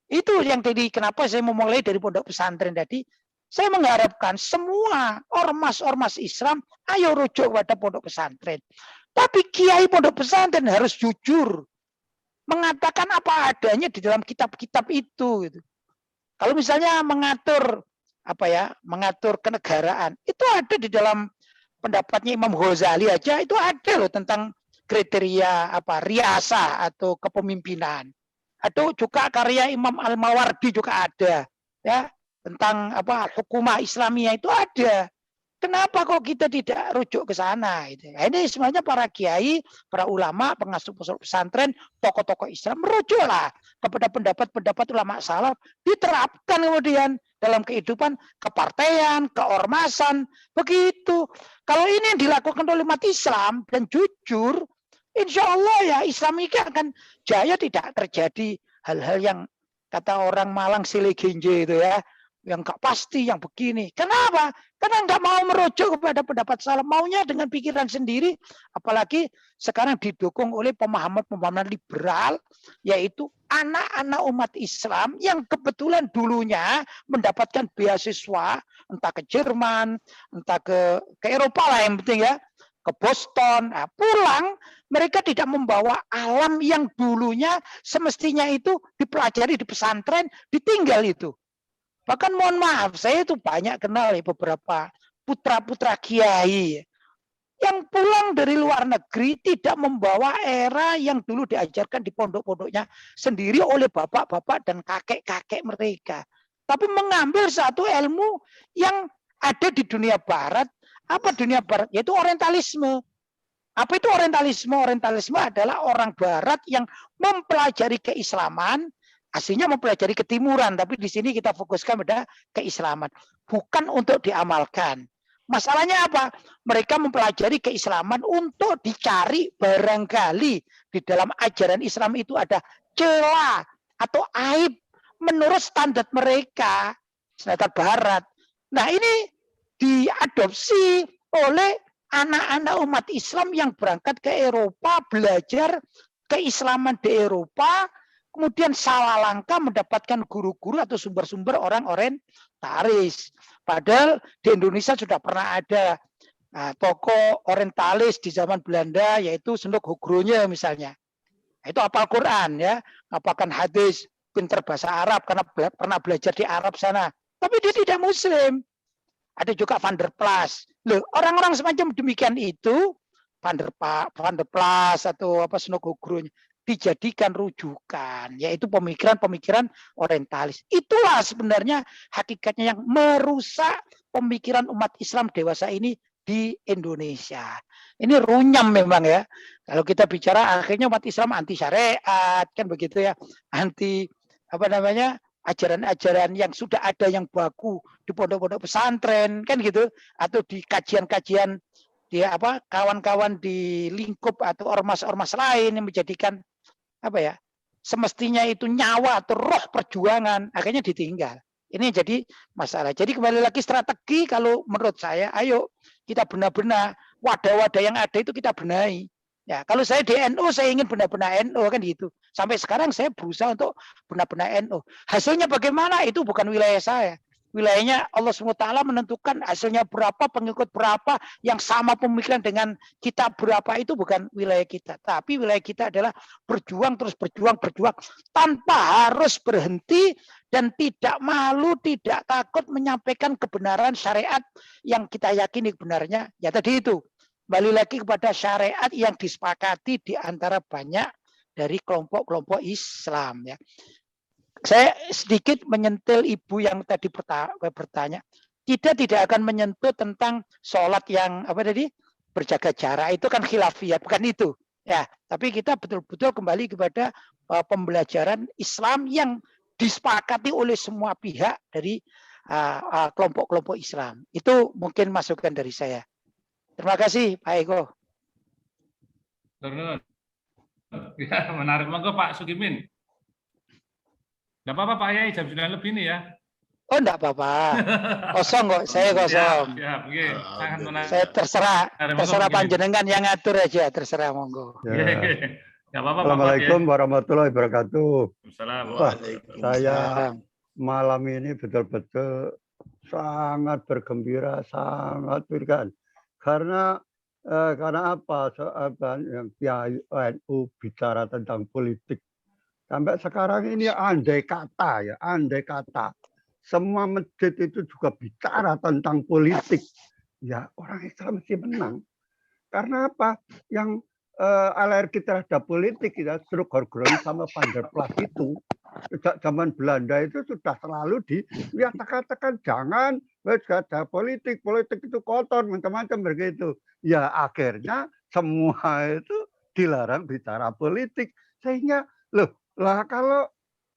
Itu yang tadi kenapa saya memulai dari pondok pesantren tadi. Saya mengharapkan semua ormas-ormas Islam ayo rujuk pada pondok pesantren. Tapi kiai pondok pesantren harus jujur mengatakan apa adanya di dalam kitab-kitab itu gitu. Kalau misalnya mengatur mengatur kenegaraan, itu ada di dalam pendapatnya Imam Ghazali aja itu ada loh tentang kriteria riasah atau kepemimpinan. Atau juga karya Imam Al-Mawardi juga ada ya tentang hukumah Islamiyah itu ada. Kenapa kok kita tidak rujuk ke sana? Nah, ini sebenarnya para kiai, para ulama, pengasuh pesantren, tokoh-tokoh Islam merujuklah kepada pendapat-pendapat ulama salaf, diterapkan kemudian dalam kehidupan kepartaian, keormasan, begitu. Kalau ini yang dilakukan oleh umat Islam dan jujur, insya Allah ya Islam ini akan jaya, tidak terjadi hal-hal yang kata orang Malang silih genje itu ya. Yang nggak pasti, yang begini. Kenapa? Karena nggak mau merujuk kepada pendapat salaf, maunya dengan pikiran sendiri, apalagi sekarang didukung oleh pemahaman-pemahaman liberal, yaitu anak-anak umat Islam yang kebetulan dulunya mendapatkan beasiswa, entah ke Jerman, entah ke Eropa lah yang penting ya, ke Boston, pulang mereka tidak membawa alam yang dulunya semestinya itu dipelajari di pesantren, ditinggal itu. Bahkan mohon maaf, saya itu banyak kenal ya beberapa putra-putra kiai yang pulang dari luar negeri tidak membawa era yang dulu diajarkan di pondok-pondoknya sendiri oleh bapak-bapak dan kakek-kakek mereka. Tapi mengambil satu ilmu yang ada di dunia barat. Apa dunia barat? Yaitu orientalisme. Apa itu orientalisme? Orientalisme adalah orang barat yang mempelajari keislaman, aslinya mempelajari ketimuran, tapi di sini kita fokuskan pada keislaman, bukan untuk diamalkan. Masalahnya apa? Mereka mempelajari keislaman untuk dicari barangkali di dalam ajaran Islam itu ada celah atau aib menurut standar mereka, standar barat. Nah, ini diadopsi oleh anak-anak umat Islam yang berangkat ke Eropa, belajar keislaman di Eropa, kemudian salah langkah mendapatkan guru-guru atau sumber-sumber orang orientalis. Padahal di Indonesia sudah pernah ada tokoh orientalis di zaman Belanda, yaitu Senduk Hogronya misalnya. Itu hafal Quran ya, hafalkan hadis, pintar bahasa Arab karena pernah belajar di Arab sana. Tapi dia tidak Muslim. Ada juga Van der Plas. Loh, orang-orang semacam demikian itu, Van der Plas atau apa Senduk Hogronya, dijadikan rujukan, yaitu pemikiran-pemikiran orientalis. Itulah sebenarnya hakikatnya yang merusak pemikiran umat Islam dewasa ini di Indonesia. Ini runyam memang ya. Kalau kita bicara akhirnya umat Islam anti syariat, kan begitu ya. Anti apa namanya? Ajaran-ajaran yang sudah ada yang baku di pondok-pondok pesantren, kan gitu, atau di kajian-kajian di apa kawan-kawan di lingkup atau ormas-ormas lain yang menjadikan apa ya semestinya itu nyawa atau roh perjuangan akhirnya ditinggal. Ini jadi masalah. Jadi kembali lagi strategi kalau menurut saya, ayo kita benar-benar wadah-wadah yang ada itu kita benahi. Ya, kalau saya di NU saya ingin benar-benar NU kan gitu. Sampai sekarang saya berusaha untuk benar-benar NU. Hasilnya bagaimana itu bukan wilayah saya. Wilayahnya Allah SWT menentukan hasilnya berapa, pengikut berapa, yang sama pemikiran dengan kita berapa itu bukan wilayah kita. Tapi wilayah kita adalah berjuang, terus berjuang tanpa harus berhenti dan tidak malu, tidak takut menyampaikan kebenaran syariat yang kita yakini kebenarnya. Ya tadi itu, kembali lagi kepada syariat yang disepakati di antara banyak dari kelompok-kelompok Islam ya. Saya sedikit menyentil ibu yang tadi bertanya. Kita tidak akan menyentuh tentang sholat yang apa tadi berjaga jarak, itu kan khilafiyah, bukan itu. Ya, tapi kita betul-betul kembali kepada pembelajaran Islam yang disepakati oleh semua pihak dari kelompok-kelompok Islam. Itu mungkin masukan dari saya. Terima kasih, Pak Eko. Ya, menarik. Monggo Pak Sugimin. Enggak apa-apa Pak Yai, jam 9 lebih nih ya. Oh, enggak apa-apa. Kosong kok, saya kosong. Ya, ya, sangat menarik. Saya terserah panjenengan yang ngatur aja, terserah monggo. Ya. Enggak apa-apa. Assalamualaikum warahmatullahi wabarakatuh. Assalamualaikum. Saya malam ini betul-betul sangat bergembira, sangat berikan. Karena apa? Soal yang NU bicara tentang politik. Sampai sekarang ini andai kata semua masjid itu juga bicara tentang politik, ya orang Islam mesti menang. Karena apa? Yang alergi terhadap politik ya Senduk Hogronya sama Van der Plas itu sejak zaman Belanda itu sudah selalu katakan jangan ada politik itu kotor macam-macam begitu. Ya akhirnya semua itu dilarang bicara politik sehingga lah kalau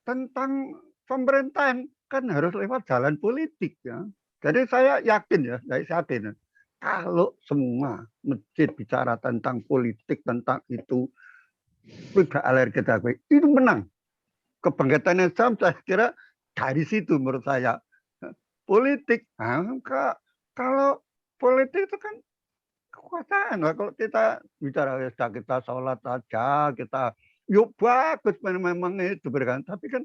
tentang pemerintahan kan harus lewat jalan politik ya. Jadi saya yakin kalau semua masjid bicara tentang politik tentang itu tidak alergi terhadap itu menang. Kebangkitan Islam saya kira dari situ menurut saya politik. Kalau politik itu kan kekuasaan. Kalau kita bicara kita sholat aja kita yuk bagus memang itu berikan. Tapi kan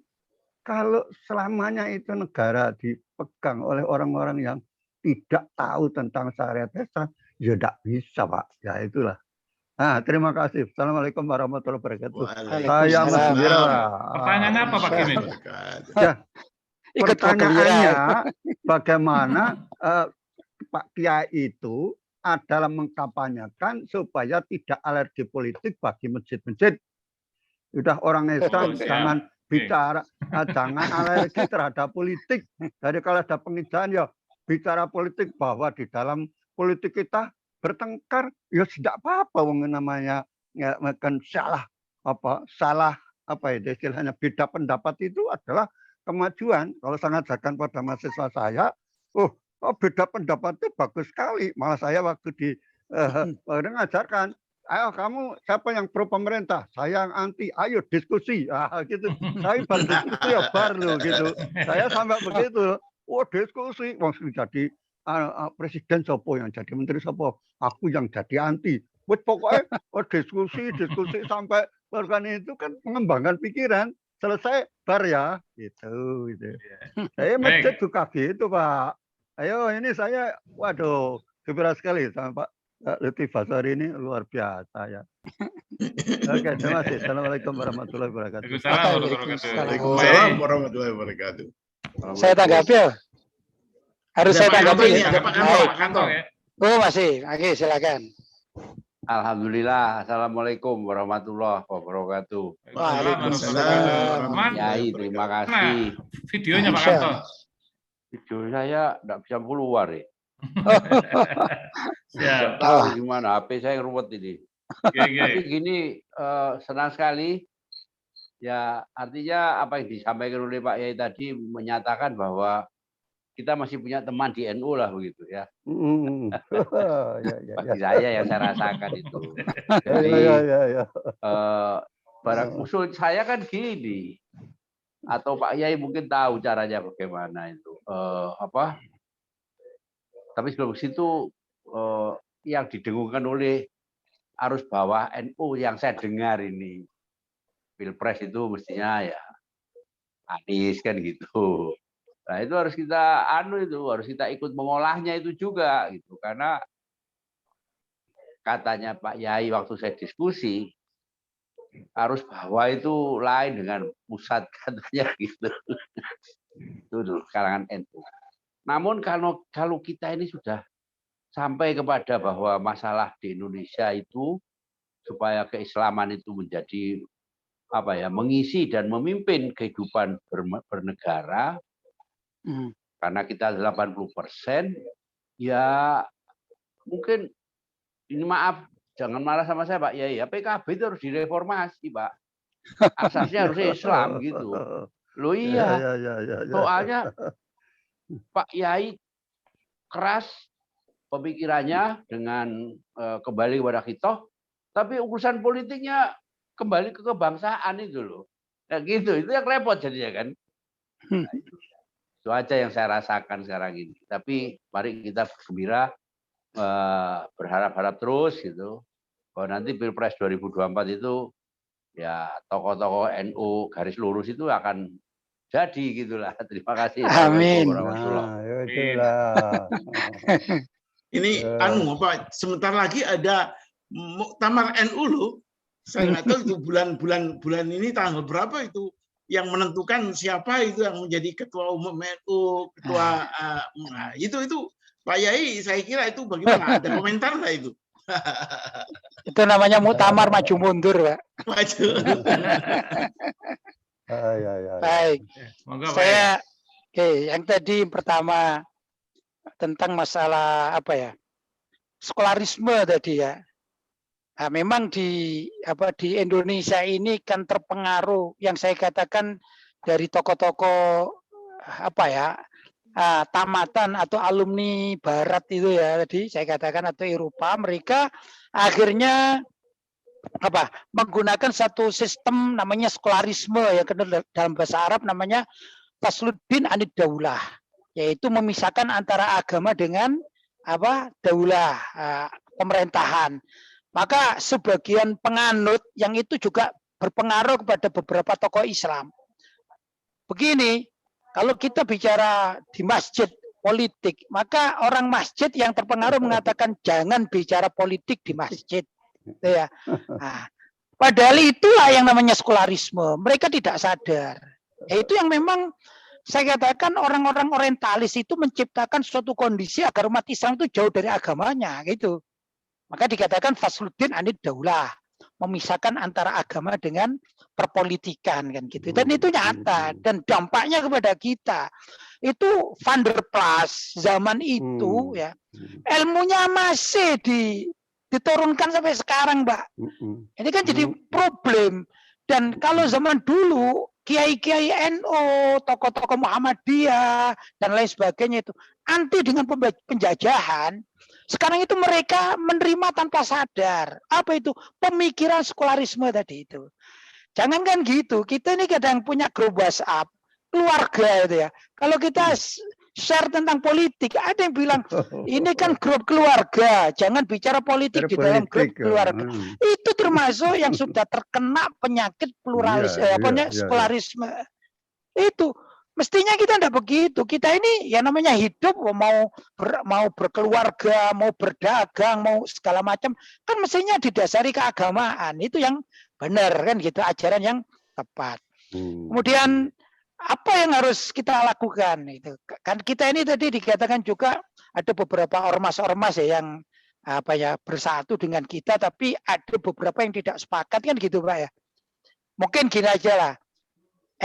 kalau selamanya itu negara dipegang oleh orang-orang yang tidak tahu tentang syariat Islam, ya tidak bisa Pak. Ya itulah. Nah, terima kasih. Assalamualaikum warahmatullahi wabarakatuh. Saya bergembira. Pertanyaan apa Pak Kimin? Ya, Ikut pertanyaannya bergembira. bagaimana Pak Kiai itu adalah mengkampanyekan supaya tidak alergi politik bagi masjid-masjid. Sudah orang Islam siap. jangan Oke. bicara, jangan alergi terhadap politik. Jadi kalau ada pengindahan ya bicara politik, bahwa di dalam politik kita bertengkar ya tidak apa-apa, wong namanya ya makan salah apa ya istilahnya, beda pendapat itu adalah kemajuan. Kalau saya ngajarkan pada mahasiswa saya, beda pendapat itu bagus sekali. Malah saya waktu di ngajarkan, ayo kamu siapa yang pro pemerintah, saya yang anti, ayo diskusi, gitu. Saya baru diskusi ya baru gitu. Saya sampai begitu, diskusi, wong jadi presiden sopo yang jadi menteri sopo, aku yang jadi anti. Wes pokoknya diskusi sampai organ itu kan mengembangkan pikiran. Selesai bar ya, gitu. Saya masjid juga gitu Pak. Ayo ini saya, waduh, gembira sekali sama Pak Lutfi Basari ini luar biasa ya. Oke, terima kasih. Assalamualaikum warahmatullahi wabarakatuh. Waalaikumsalam warahmatullahi wabarakatuh. Saya tanggapi ya. Harus saya tanggapi ya. Pak Kanto. Oh masih, oke silakan. Alhamdulillah. Assalamualaikum warahmatullahi wabarakatuh. Waalaikumsalam. Yai, terima kasih. Videonya Pak Kanto. Video saya tidak bisa keluar ya. Siap. Tahu gimana HP saya ruwet ini. Tapi gini, senang sekali. Ya, artinya apa yang disampaikan oleh Pak Yai tadi menyatakan bahwa kita masih punya teman di NU lah begitu ya. Bagi saya yang saya rasakan itu. Jadi barang usul saya kan gini, atau Pak Yai mungkin tahu caranya bagaimana itu. Tapi sebelum situ yang didengungkan oleh arus bawah NU yang saya dengar ini, Pilpres itu mestinya ya Anies kan gitu. Nah itu harus kita harus kita ikut mengolahnya itu juga gitu, karena katanya Pak Yai waktu saya diskusi arus bawah itu lain dengan pusat katanya gitu. Itu dulu kalangan NU. Namun kalau kita ini sudah sampai kepada bahwa masalah di Indonesia itu supaya keislaman itu menjadi mengisi dan memimpin kehidupan bernegara. Karena kita 80%, ya mungkin ini maaf, jangan marah sama saya Pak Yai, PKB itu harus direformasi Pak. Asasnya harus Islam gitu. Loh iya, soalnya Pak Yai keras pemikirannya dengan kembali kepada kita, tapi urusan politiknya kembali ke kebangsaan itu loh. Nah, gitu, itu yang repot jadinya kan. Nah, itu aja yang saya rasakan sekarang ini. Tapi mari kita bergembira, berharap-harap terus gitu. Bahwa nanti Pilpres 2024 itu ya tokoh-tokoh NU garis lurus itu akan jadi gitulah. Terima kasih. Amin. Ini sebentar lagi ada muktamar NU loh. Saya nggak tahu itu bulan ini tanggal berapa itu yang menentukan siapa itu yang menjadi ketua umum NU, ketua itu Pak Yai, saya kira itu bagaimana? Ada komentar nggak itu? Itu namanya muktamar maju mundur, Pak. Maju. Baik. Saya yang tadi pertama tentang masalah skolarisme tadi ya. Nah, memang di Indonesia ini kan terpengaruh yang saya katakan dari tokoh-tokoh tamatan atau alumni Barat itu ya tadi saya katakan atau Eropa, mereka akhirnya menggunakan satu sistem namanya skolarisme ya, dalam bahasa Arab namanya tasluddin anid daulah, yaitu memisahkan antara agama dengan daulah, pemerintahan. Maka sebagian penganut yang itu juga berpengaruh kepada beberapa tokoh Islam. Begini, kalau kita bicara di masjid politik, maka orang masjid yang terpengaruh mengatakan jangan bicara politik di masjid. Ya. Nah, padahal itulah yang namanya skolarisme. Mereka tidak sadar. Ya, itu yang memang Saya katakan orang-orang orientalis itu menciptakan suatu kondisi agar umat Islam itu jauh dari agamanya, gitu. Maka dikatakan fasluddin anid daulah, memisahkan antara agama dengan perpolitikan, kan gitu. Dan itu nyata dan dampaknya kepada kita. Itu Van der Plas zaman itu ya, ilmunya masih diturunkan sampai sekarang, Mbak. Ini kan jadi problem. Dan kalau zaman dulu kiai-kiai NU, tokoh-tokoh Muhammadiyah dan lain sebagainya itu anti dengan penjajahan. Sekarang itu mereka menerima tanpa sadar. Apa itu? Pemikiran sekularisme tadi itu. Jangankan gitu, kita ini kadang punya grup WhatsApp keluarga itu ya. Kalau kita share tentang politik, ada yang bilang ini kan grup keluarga, jangan bicara politik di dalam grup keluarga. Itu termasuk yang sudah terkena penyakit sekularisme. Itu mestinya kita tidak begitu. Kita ini ya namanya hidup, mau berkeluarga, mau berdagang, mau segala macam, kan mestinya didasari keagamaan. Itu yang benar kan gitu, ajaran yang tepat. Kemudian apa yang harus kita lakukan itu? Kan kita ini tadi dikatakan juga ada beberapa ormas-ormas ya yang bersatu dengan kita, tapi ada beberapa yang tidak sepakat kan gitu, Pak ya. Mungkin gini aja lah.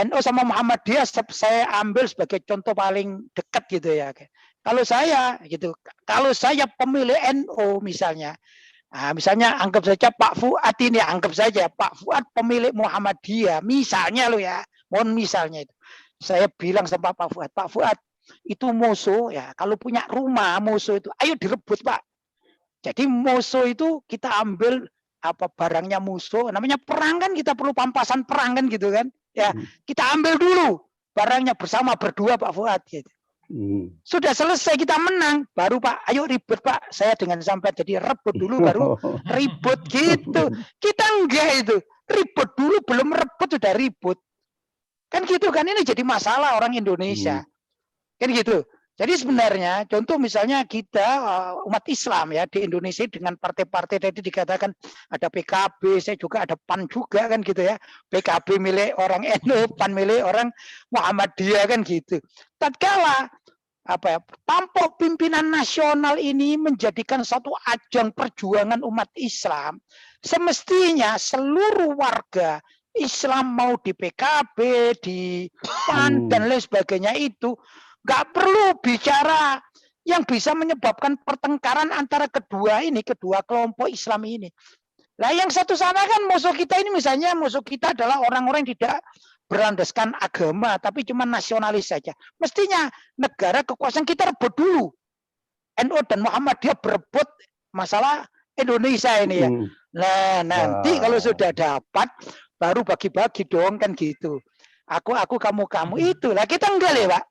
NU sama Muhammadiyah saya ambil sebagai contoh paling dekat gitu ya. Kalau saya gitu, kalau saya pemilih NU misalnya, misalnya anggap saja Pak Fuad ini, anggap saja Pak Fuad pemilik Muhammadiyah, misalnya lo ya, mohon misalnya itu. Saya bilang sama Pak Fuad itu musuh ya, kalau punya rumah musuh itu, ayo direbut Pak. Jadi musuh itu kita ambil barangnya musuh, namanya perang kan kita perlu pampasan perang kan gitu kan. Ya, kita ambil dulu barangnya bersama berdua Pak Fuad gitu. Sudah selesai kita menang, baru Pak, ayo ribut Pak. Saya dengan sampai jadi rebut dulu baru ribut gitu. Kita enggak itu. Ribut dulu belum rebut sudah ribut. Kan gitu kan, ini jadi masalah orang Indonesia. Kan gitu. Jadi sebenarnya contoh misalnya kita umat Islam ya di Indonesia dengan partai-partai tadi dikatakan ada PKB, saya juga ada PAN juga kan gitu ya. PKB milik orang NU, PAN milik orang Muhammadiyah kan gitu. Tatkala tampuk pimpinan nasional ini menjadikan satu ajang perjuangan umat Islam, semestinya seluruh warga Islam mau di PKB, di PAN dan lain sebagainya itu nggak perlu bicara yang bisa menyebabkan pertengkaran antara kedua kelompok Islam ini. Nah, yang satu sana kan musuh kita ini misalnya musuh kita adalah orang-orang yang tidak berlandaskan agama, tapi cuma nasionalis saja. Mestinya negara kekuasaan kita rebut dulu. NU dan Muhammadiyah berebut masalah Indonesia ini ya. Nah, nanti kalau sudah dapat baru bagi-bagi dong kan gitu. Aku kamu itu. Lah kita enggak ya, Pak.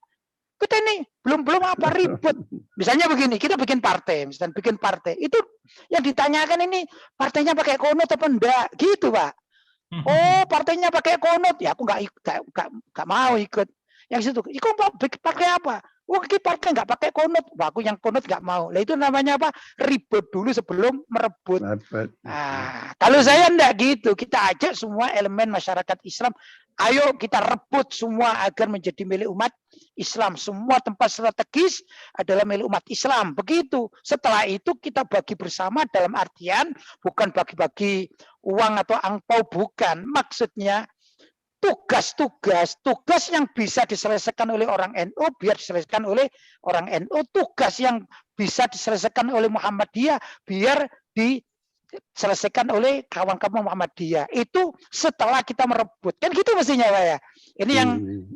Kita ini belum apa ribut. Misalnya begini, kita bikin partai, misalnya bikin partai. Itu yang ditanyakan ini partainya pakai konot apa enggak? Gitu, Pak. Oh, partainya pakai konot. Ya aku enggak mau ikut. Yang situ, ikut pakai apa? Oh, kita partai enggak pakai konot. Wah, aku yang konot enggak mau. Lah itu namanya apa? Ribut dulu sebelum merebut. Nah, kalau saya enggak gitu, kita ajak semua elemen masyarakat Islam, ayo kita rebut semua agar menjadi milik umat Islam. Semua tempat strategis adalah milik umat Islam. Begitu. Setelah itu kita bagi bersama dalam artian bukan bagi-bagi uang atau angpau, bukan. Maksudnya tugas yang bisa diselesaikan oleh orang NU biar diselesaikan oleh orang NU, tugas yang bisa diselesaikan oleh Muhammadiyah biar diselesaikan oleh kawan-kawan Muhammadiyah. Itu setelah kita merebut. Kan gitu mestinya, Pak ya. Ini yang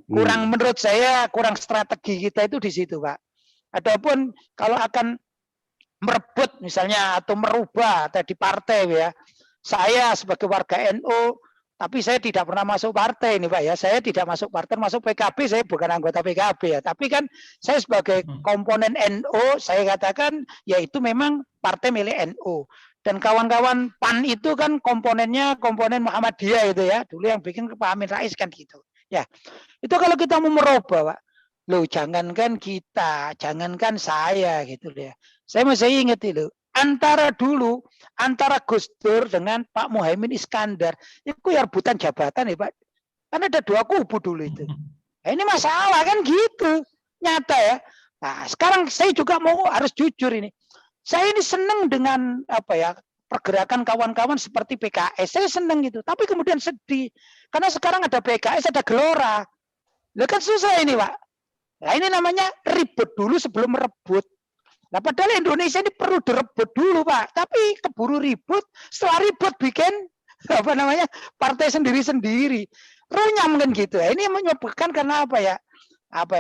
kurang menurut saya, kurang strategi kita itu di situ, Pak. Adapun kalau akan merebut misalnya atau merubah tadi partai ya. Saya sebagai warga NU, tapi saya tidak pernah masuk partai ini Pak ya. Saya tidak masuk partai, masuk PKB, saya bukan anggota PKB ya. Tapi kan saya sebagai komponen NU, saya katakan ya itu memang partai milik NU. Dan kawan-kawan PAN itu kan komponen Muhammadiyah itu ya. Dulu yang bikin Pak Amin Rais kan gitu. Ya, itu kalau kita mau merubah Pak. Loh jangankan kita, jangankan saya gitu ya. Saya masih ingat itu. Antara Gus Dur dengan Pak Muhaimin Iskandar itu ya rebutan jabatan ya Pak. Karena ada dua kubu dulu itu. Ini masalah kan gitu, nyata ya. Nah, sekarang saya juga harus jujur ini. Saya ini senang dengan apa ya, pergerakan kawan-kawan seperti PKS. Saya senang gitu. Tapi kemudian sedih karena sekarang ada PKS, ada Gelora. Lah kan susah ini, Pak. Nah, ini namanya ribut dulu sebelum merebut. Nah, padahal Indonesia ini perlu direbut dulu, Pak. Tapi keburu ribut, setelah ribut bikin apa namanya partai sendiri-sendiri. Runyam kan gitu. Ini menyebabkan karena apa ya?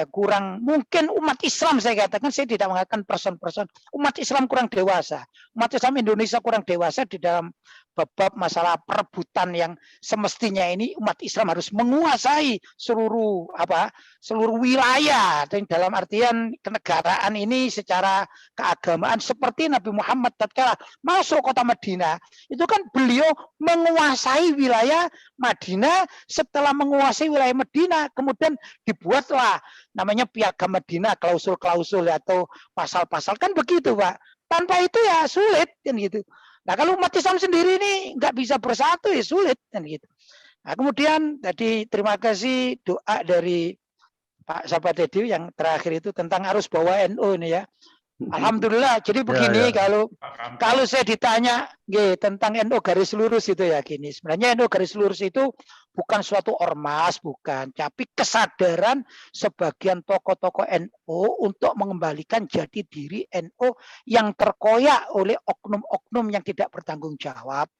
Kurang mungkin umat Islam, saya katakan, saya tidak mengatakan person-person, umat Islam kurang dewasa, umat Islam Indonesia kurang dewasa di dalam bab masalah perebutan yang semestinya ini umat Islam harus menguasai seluruh wilayah, dan dalam artian kenegaraan ini secara keagamaan seperti Nabi Muhammad tatkala masuk kota Madinah itu kan beliau menguasai wilayah Madinah. Setelah menguasai wilayah Madinah kemudian dibuatlah namanya Piagam Madinah, klausul-klausul atau pasal-pasal, kan begitu, Pak. Tanpa itu ya sulit kan gitu. Nah, kalau umat Islam sendiri ini nggak bisa bersatu ya sulit kan gitu. Nah, kemudian tadi terima kasih doa dari Pak Sahabat Dedi yang terakhir itu tentang arus bawah NU ini ya. Alhamdulillah. Jadi begini, kalau saya ditanya tentang NU garis lurus itu ya gini. Sebenarnya NU garis lurus itu bukan suatu ormas, bukan, tapi kesadaran sebagian tokoh-tokoh NU untuk mengembalikan jati diri NU yang terkoyak oleh oknum-oknum yang tidak bertanggung jawab.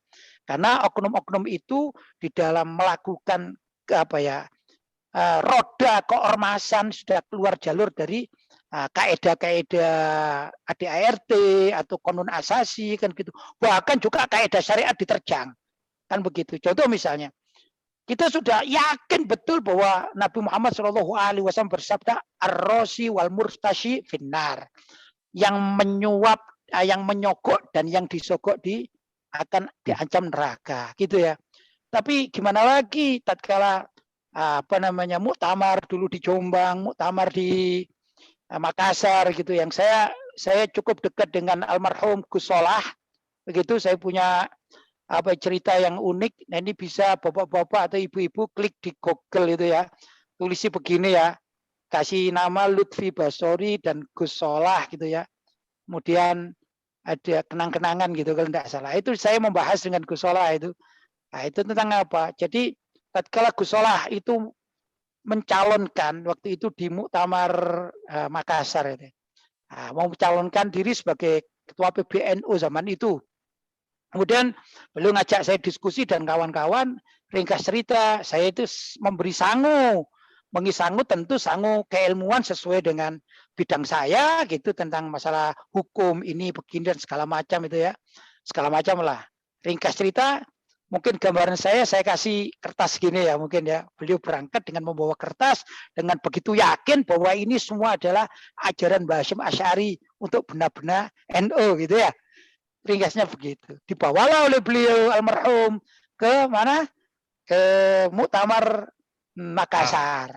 Karena oknum-oknum itu di dalam melakukan roda keormasan sudah keluar jalur dari kaedah-kaedah ADART atau konun asasi kan gitu. Bahkan juga kaedah syariat diterjang. Kan begitu. Contoh misalnya, kita sudah yakin betul bahwa Nabi Muhammad SAW bersabda ar-rosi wal murtashi finnar. Yang menyuap, yang menyogok dan yang disogok akan diancam neraka, gitu ya. Tapi gimana lagi tatkala muktamar dulu di Jombang, muktamar di Makassar gitu, yang saya cukup dekat dengan almarhum Gus Solah, begitu. Saya punya cerita yang unik. Nah, ini bisa bapak-bapak atau ibu-ibu klik di Google itu ya, tulisi begini ya, kasih nama Lutfi Basori dan Gus Solah gitu ya, kemudian ada kenang-kenangan gitu kalau tidak salah. Itu saya membahas dengan Gus Solah itu. Nah, itu tentang apa? Jadi tatkala Gus Solah itu mencalonkan waktu itu di muktamar Makassar itu, mau mencalonkan diri sebagai ketua PBNU zaman itu. Kemudian beliau ngajak saya diskusi dan kawan-kawan. Ringkas cerita, saya itu memberi sangu, tentu sangu keilmuan sesuai dengan bidang saya gitu, tentang masalah hukum ini begini dan segala macam itu ya, segala macam lah. Ringkas cerita, mungkin gambaran saya kasih kertas gini ya, mungkin ya. Beliau berangkat dengan membawa kertas dengan begitu yakin bahwa ini semua adalah ajaran Mbah Hasyim Asy'ari untuk benar-benar NU gitu ya. Ringkasnya begitu. Dibawalah oleh beliau almarhum ke mana? Ke muktamar Makassar.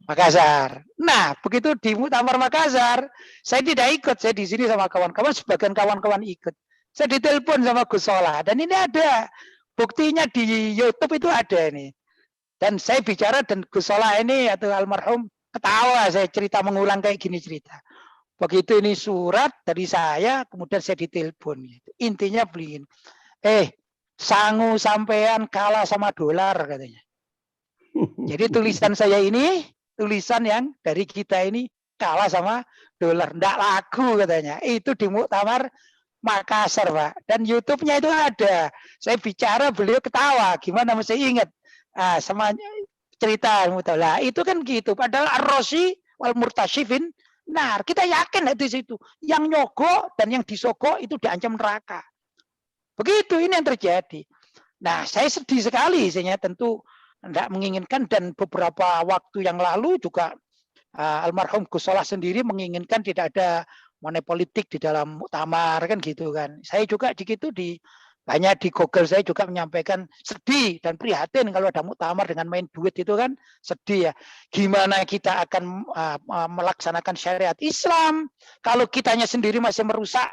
Makassar. Nah, begitu di muktamar Makassar, saya tidak ikut. Saya di sini sama kawan-kawan, sebagian kawan-kawan ikut. Saya ditelepon sama Gus Solah, dan ini ada buktinya di YouTube itu ada ini. Dan saya bicara dan Gus Solah ini atau almarhum ketawa, saya cerita mengulang kayak gini cerita. Begitu ini surat dari saya, kemudian saya ditelepon. Intinya begini, sangu sampean kalah sama dolar katanya. Jadi tulisan saya ini, tulisan yang dari kita ini kalah sama dolar, ndak laku katanya. Itu di muktamar Makassar, Pak. Dan YouTube-nya itu ada. Saya bicara, beliau ketawa. Gimana masih ingat? Sama cerita. Lah, itu kan gitu. Padahal ar-rosi wal murtasyifin. Nah, kita yakin di situ. Yang nyogok dan yang disogok itu diancam neraka. Begitu ini yang terjadi. Nah, saya sedih sekali. Saya tentu tidak menginginkan, dan beberapa waktu yang lalu juga almarhum Gus Solah sendiri menginginkan tidak ada money politik di dalam muktamar kan gitu kan. Saya juga begitu banyak di Google saya juga menyampaikan sedih dan prihatin kalau ada muktamar dengan main duit itu kan sedih ya. Gimana kita akan melaksanakan syariat Islam kalau kitanya sendiri masih merusak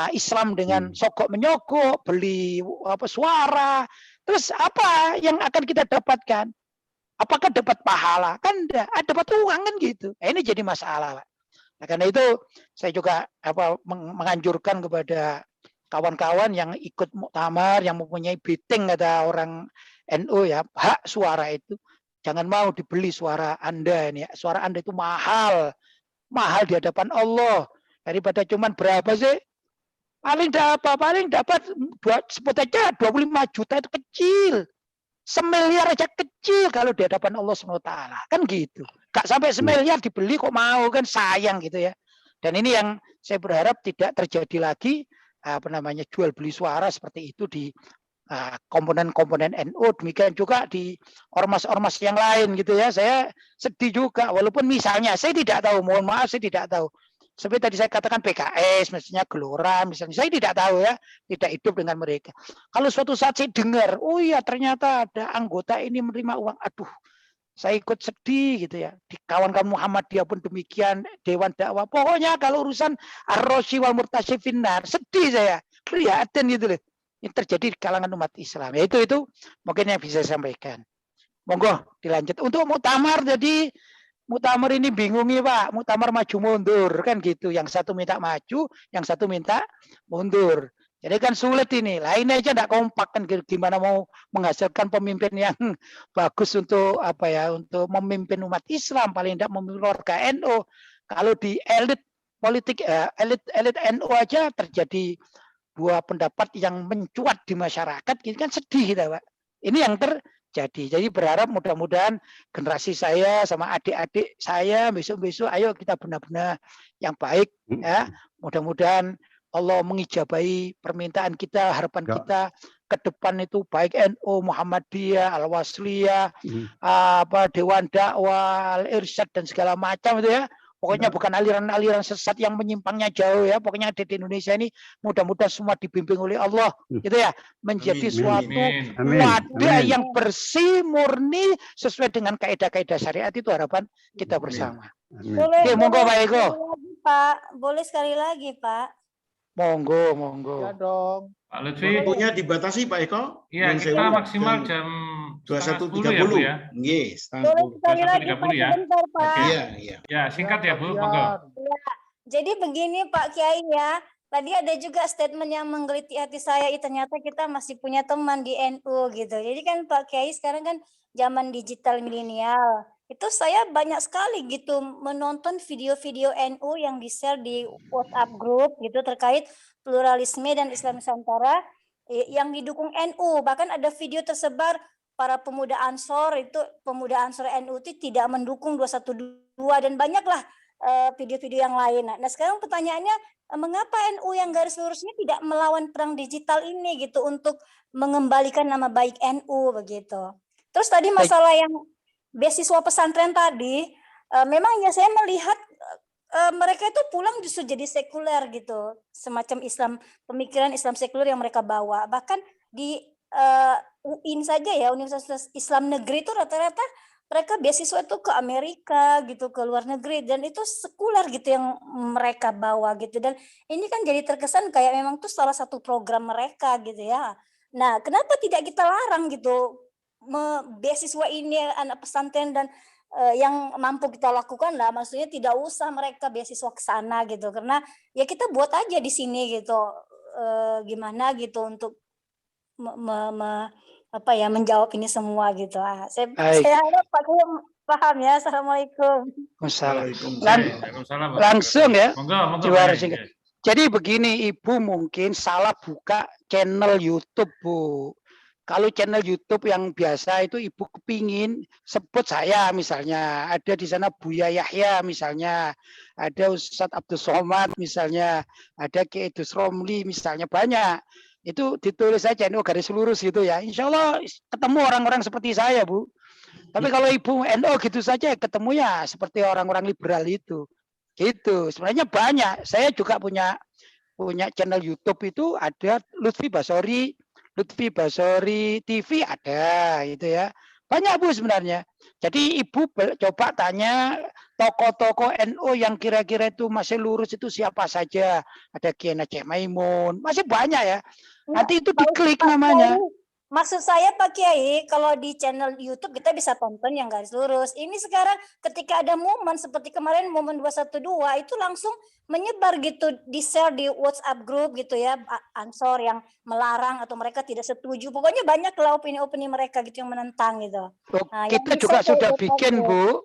Islam dengan sogok menyogok, beli suara. Terus apa yang akan kita dapatkan? Apakah dapat pahala? Kan enggak, dapat uang kan gitu. Ini jadi masalah, Pak. Nah, karena itu saya juga menganjurkan kepada kawan-kawan yang ikut muktamar, yang mempunyai bidding kata orang NU ya, hak suara itu jangan mau dibeli suara Anda ini. Suara Anda itu mahal di hadapan Allah daripada cuman berapa sih? Paling dapat sebut aja 25 juta itu kecil. 1 miliar aja kecil kalau di hadapan Allah SWT. Kan gitu. Gak sampai 1 miliar dibeli kok mau, kan sayang gitu ya. Dan ini yang saya berharap tidak terjadi lagi jual beli suara seperti itu di komponen-komponen NU, demikian juga di ormas-ormas yang lain gitu ya. Saya sedih juga walaupun misalnya saya tidak tahu, mohon maaf saya tidak tahu. Seperti tadi saya katakan PKS, misalnya Gelora, misalnya saya tidak tahu ya, tidak hidup dengan mereka. Kalau suatu saat saya dengar, oh iya ternyata ada anggota ini menerima uang, aduh, saya ikut sedih gitu ya. Di kawan-kawan Muhammadiyah pun demikian, Dewan Dakwah. Pokoknya kalau urusan Ar-Rosyi wal Murtasy finnar, sedih saya, prihatin gitu loh. Ini terjadi di kalangan umat Islam. Ya, itu mungkin yang bisa saya sampaikan. Monggo dilanjut. Untuk muktamar, jadi muktamar ini bingung nih Pak, muktamar maju mundur kan gitu. Yang satu minta maju, yang satu minta mundur. Jadi kan sulit ini. Lainnya aja enggak kompak kan, gimana mau menghasilkan pemimpin yang bagus untuk untuk memimpin umat Islam, paling tidak memimpin warga NU. Kalau di elit politik elit NU aja terjadi dua pendapat yang mencuat di masyarakat, ini kan sedih kita Pak. Ini yang jadi berharap mudah-mudahan generasi saya sama adik-adik saya besok-besok ayo kita benar-benar yang baik ya. Mudah-mudahan Allah mengijabahi permintaan kita, harapan kita ke depan itu baik NU, Muhammadiyah, Al-Wasliyah, Dewan Dakwah, Al-Irsyad dan segala macam itu ya. Pokoknya bukan aliran-aliran sesat yang menyimpangnya jauh ya. Pokoknya ada di Indonesia ini mudah-mudahan semua dibimbing oleh Allah gitu ya. Menjadi suatu wadah yang bersih, murni sesuai dengan kaidah-kaidah syariat, itu harapan kita bersama. Boleh, monggo Pak Eko. Pak, boleh sekali lagi Pak. Monggo. Ya dong. Pak Lutfi. Waktunya dibatasi Pak Eko. Iya, kita maksimal jam 21.30 ya. Yes, boleh sekali lagi Pak, ya. sebentar Pak. Iya. Ya, singkat ya Bu, monggo. Ya, jadi begini Pak Kiai ya. Tadi ada juga statement yang menggeliti hati saya, ternyata kita masih punya teman di NU gitu. Jadi kan Pak Kiai sekarang kan zaman digital milenial. Itu saya banyak sekali gitu menonton video-video NU yang di-share di WhatsApp group gitu terkait pluralisme dan Islam Nusantara yang didukung NU. Bahkan ada video tersebar para pemuda Ansor itu, pemuda Ansor NU itu tidak mendukung 212 dan banyaklah video-video yang lain. Nah, sekarang pertanyaannya, mengapa NU yang garis lurusnya tidak melawan perang digital ini gitu untuk mengembalikan nama baik NU begitu. Terus tadi masalah yang beasiswa pesantren tadi, memang ya saya melihat mereka itu pulang justru jadi sekuler gitu, semacam Islam, pemikiran Islam sekuler yang mereka bawa. Bahkan di UIN saja ya, Universitas Islam Negeri itu rata-rata mereka beasiswa itu ke Amerika gitu, ke luar negeri, dan itu sekuler gitu yang mereka bawa gitu. Dan ini kan jadi terkesan kayak memang tuh salah satu program mereka gitu ya. Nah, kenapa tidak kita larang gitu beasiswa ini anak pesantren dan yang mampu kita lakukan lah, maksudnya tidak usah mereka beasiswa ke sana gitu, karena ya kita buat aja di sini gitu, gimana gitu untuk menjawab ini semua gitu. Saya harap Pak Kiai paham ya. Assalamualaikum. Langsung ya. Monggo. Jadi begini Ibu, mungkin salah buka channel YouTube Bu. Kalau channel YouTube yang biasa itu Ibu kepingin sebut saya misalnya, ada di sana Buya Yahya misalnya, ada Ustadz Abdul Somad misalnya, ada Kiai Idrus Romli misalnya, banyak. Itu ditulis saja NU garis lurus gitu ya. Insya Allah ketemu orang-orang seperti saya Bu. Tapi kalau Ibu NU gitu saja ketemu ya seperti orang-orang liberal itu. Gitu. Sebenarnya banyak. Saya juga punya channel YouTube itu, ada Lutfi Basori TV ada gitu ya. Banyak Bu sebenarnya. Jadi Ibu coba tanya tokoh-tokoh NU yang kira-kira itu masih lurus itu siapa saja. Ada Kiai Aceh Maimun, masih banyak ya. Nanti itu diklik namanya. Maksud saya Pak Kiai, kalau di channel YouTube kita bisa tonton yang garis lurus. Ini sekarang ketika ada momen seperti kemarin momen 212 itu langsung menyebar gitu, di-share di WhatsApp grup gitu ya, Ansor yang melarang atau mereka tidak setuju. Pokoknya banyak lah opini-opini mereka gitu yang menentang gitu. Oh, Nah, yang kita bisa juga saya sudah buat bikin, update. Bu.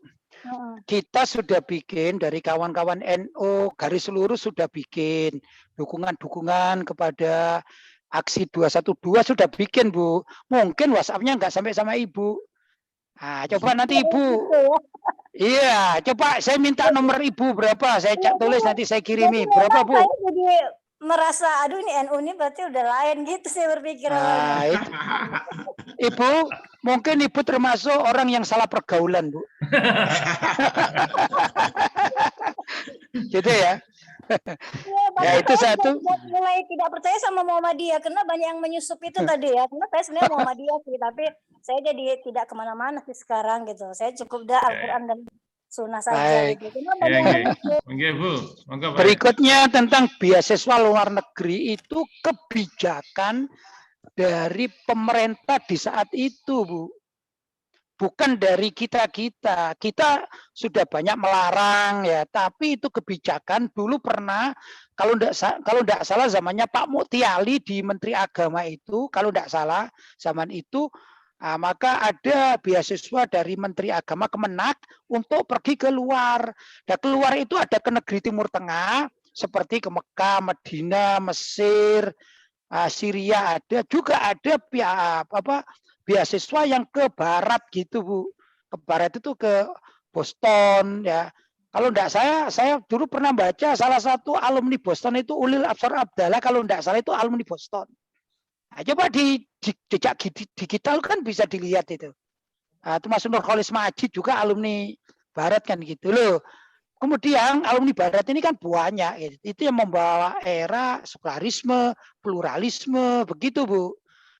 Kita sudah bikin dari kawan-kawan NU, garis lurus sudah bikin dukungan-dukungan kepada aksi 212 sudah bikin, Bu. Mungkin WhatsApp-nya nggak sampai sama Ibu. Nah, coba nanti Ibu. Gitu ya. Iya, coba saya minta nomor Ibu berapa, saya Iya, tulis jadi- nanti saya Jadi kirimi. memang Berapa, Bu? saya jadi merasa, aduh ini NU ini berarti udah lain gitu saya berpikir awalnya. Nah, Ibu, mungkin Ibu termasuk orang yang salah pergaulan, Bu. Gitu ya. Ya, itu saya satu. mulai tidak percaya sama Muhammadiyah karena banyak yang menyusup itu tadi ya. Karena saya sebenarnya Muhammadiyah sih, tapi saya jadi tidak kemana-mana sih sekarang gitu. Saya cukup dah Al-Quran dan Sunnah saja Baik. gitu. Karena banyak yang menyusup. Mungkin Bu, monggo Pak. Berikutnya tentang beasiswa luar negeri itu kebijakan dari pemerintah di saat itu, Bu. Bukan dari kita-kita. Kita sudah banyak melarang ya, tapi itu kebijakan dulu pernah kalau enggak salah zamannya Pak Mutyali di Menteri Agama itu, kalau enggak salah zaman itu maka ada beasiswa dari Menteri Agama Kemenak untuk pergi ke luar. Dan keluar itu ada ke negeri Timur Tengah seperti ke Mekah, Madinah, Mesir, Syria ada, juga ada beasiswa yang ke barat gitu, Bu. Ke barat itu ke Boston ya. Kalau enggak saya dulu pernah baca salah satu alumni Boston itu Ulil Absar Abdallah, kalau enggak salah itu alumni Boston. Nah, coba di jejak digital kan bisa dilihat itu. Termasuk Nurholis Majid juga alumni barat kan gitu loh. Kemudian alumni barat ini kan banyak, gitu. Itu yang membawa era sekularisme, pluralisme, begitu Bu.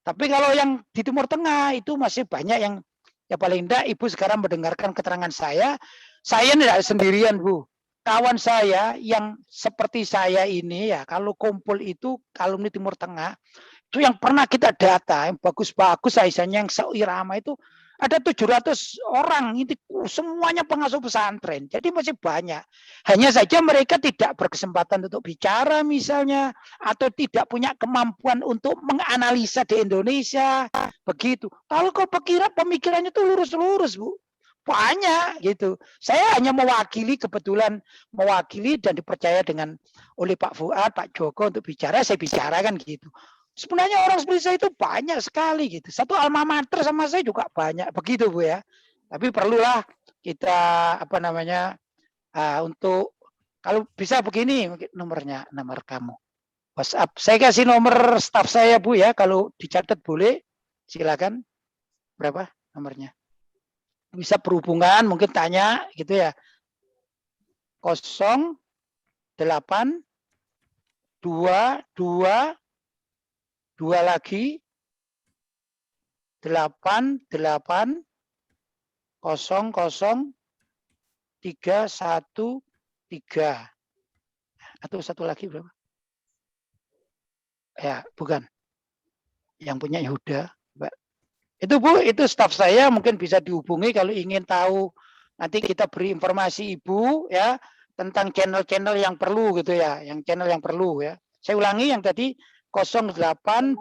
Tapi kalau yang di Timur Tengah itu masih banyak yang, ya paling enggak Ibu sekarang mendengarkan keterangan saya tidak sendirian Bu. Kawan saya yang seperti saya ini ya, kalau kumpul itu alumni Timur Tengah, itu yang pernah kita data, yang bagus-bagus misalnya yang seirama itu, ada 700 orang, ini semuanya pengasuh pesantren. Jadi masih banyak. Hanya saja mereka tidak berkesempatan untuk bicara misalnya, atau tidak punya kemampuan untuk menganalisa di Indonesia. Begitu. Kalau kau pemikirannya itu lurus-lurus, Bu. Banyak gitu. Saya hanya kebetulan mewakili dan dipercaya oleh Pak Fuad, Pak Joko untuk bicara, saya bicarakan gitu. Sebenarnya orang seperti saya itu banyak sekali gitu. Satu alma mater sama saya juga banyak begitu Bu ya. Tapi perlulah kita untuk kalau bisa begini nomor kamu. WhatsApp. Saya kasih nomor staf saya Bu ya, kalau dicatat boleh. Silakan. Berapa nomornya? Bisa berhubungan, mungkin tanya gitu ya. 08 22 2 lagi 88 00 313 atau satu lagi berapa? Ya, bukan. Yang punya Yuda, Mbak. Itu Bu, itu staf saya mungkin bisa dihubungi kalau ingin tahu. Nanti kita beri informasi Ibu ya tentang channel-channel yang perlu gitu ya, yang channel yang perlu ya. Saya ulangi yang tadi 082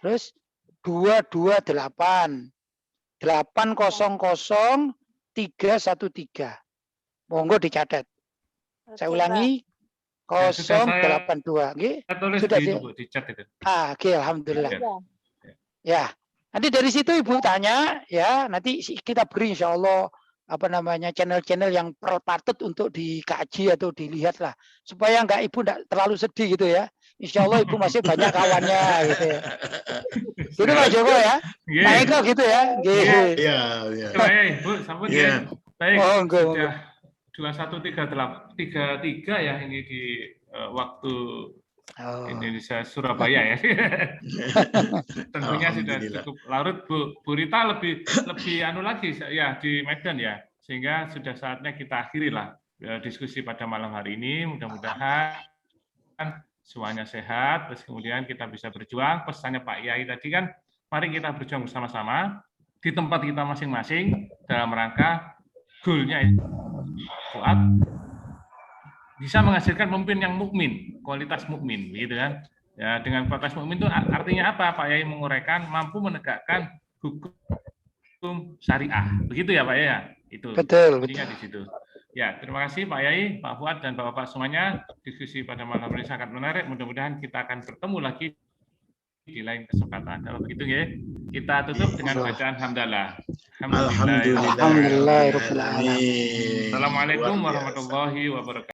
terus 228 800 313. Monggo dicatat. Saya ulangi 082. Nggih. Saya tulis Sudah di itu, Bu, di chat itu. Oke, alhamdulillah. Ya. Ya. Nanti dari situ Ibu tanya ya, nanti kita beri insya Allah channel-channel yang patut untuk dikaji atau dilihat lah, supaya Ibu enggak terlalu sedih gitu ya. Insya Allah Ibu masih banyak kawannya gitu ya. Gitu Pak Joko ya. Nah Eko gitu ya. Iya, iya. Baik, Bu, sambut ya. Baik, Monggo, sudah 21.33 ya ini di waktu Indonesia Surabaya ya. Tentunya sudah cukup larut Bu Rita lebih anu lagi ya di Medan ya. Sehingga sudah saatnya kita akhiri lah diskusi pada malam hari ini. Mudah-mudahan semuanya sehat, terus kemudian kita bisa berjuang. Pesannya Pak Yai tadi kan Mari kita berjuang bersama-sama di tempat kita masing-masing dalam rangka goalnya itu Fuad bisa menghasilkan pemimpin yang mukmin, kualitas mukmin, gitu kan? Ya, dengan kualitas mukmin itu artinya apa? Pak Yai menguraikan mampu menegakkan hukum syariah, begitu ya Pak Yai? Itu Betul, intinya di situ. Ya, terima kasih Pak Yai, Pak Fuad, dan Bapak-Bapak semuanya. Diskusi pada malam ini sangat menarik. Mudah-mudahan kita akan bertemu lagi di lain kesempatan. Kalau begitu ya, kita tutup dengan bacaan hamdalah. Alhamdulillah. Alhamdulillahirabbil alamin. Assalamualatumu warahmatullahi wabarakatuh.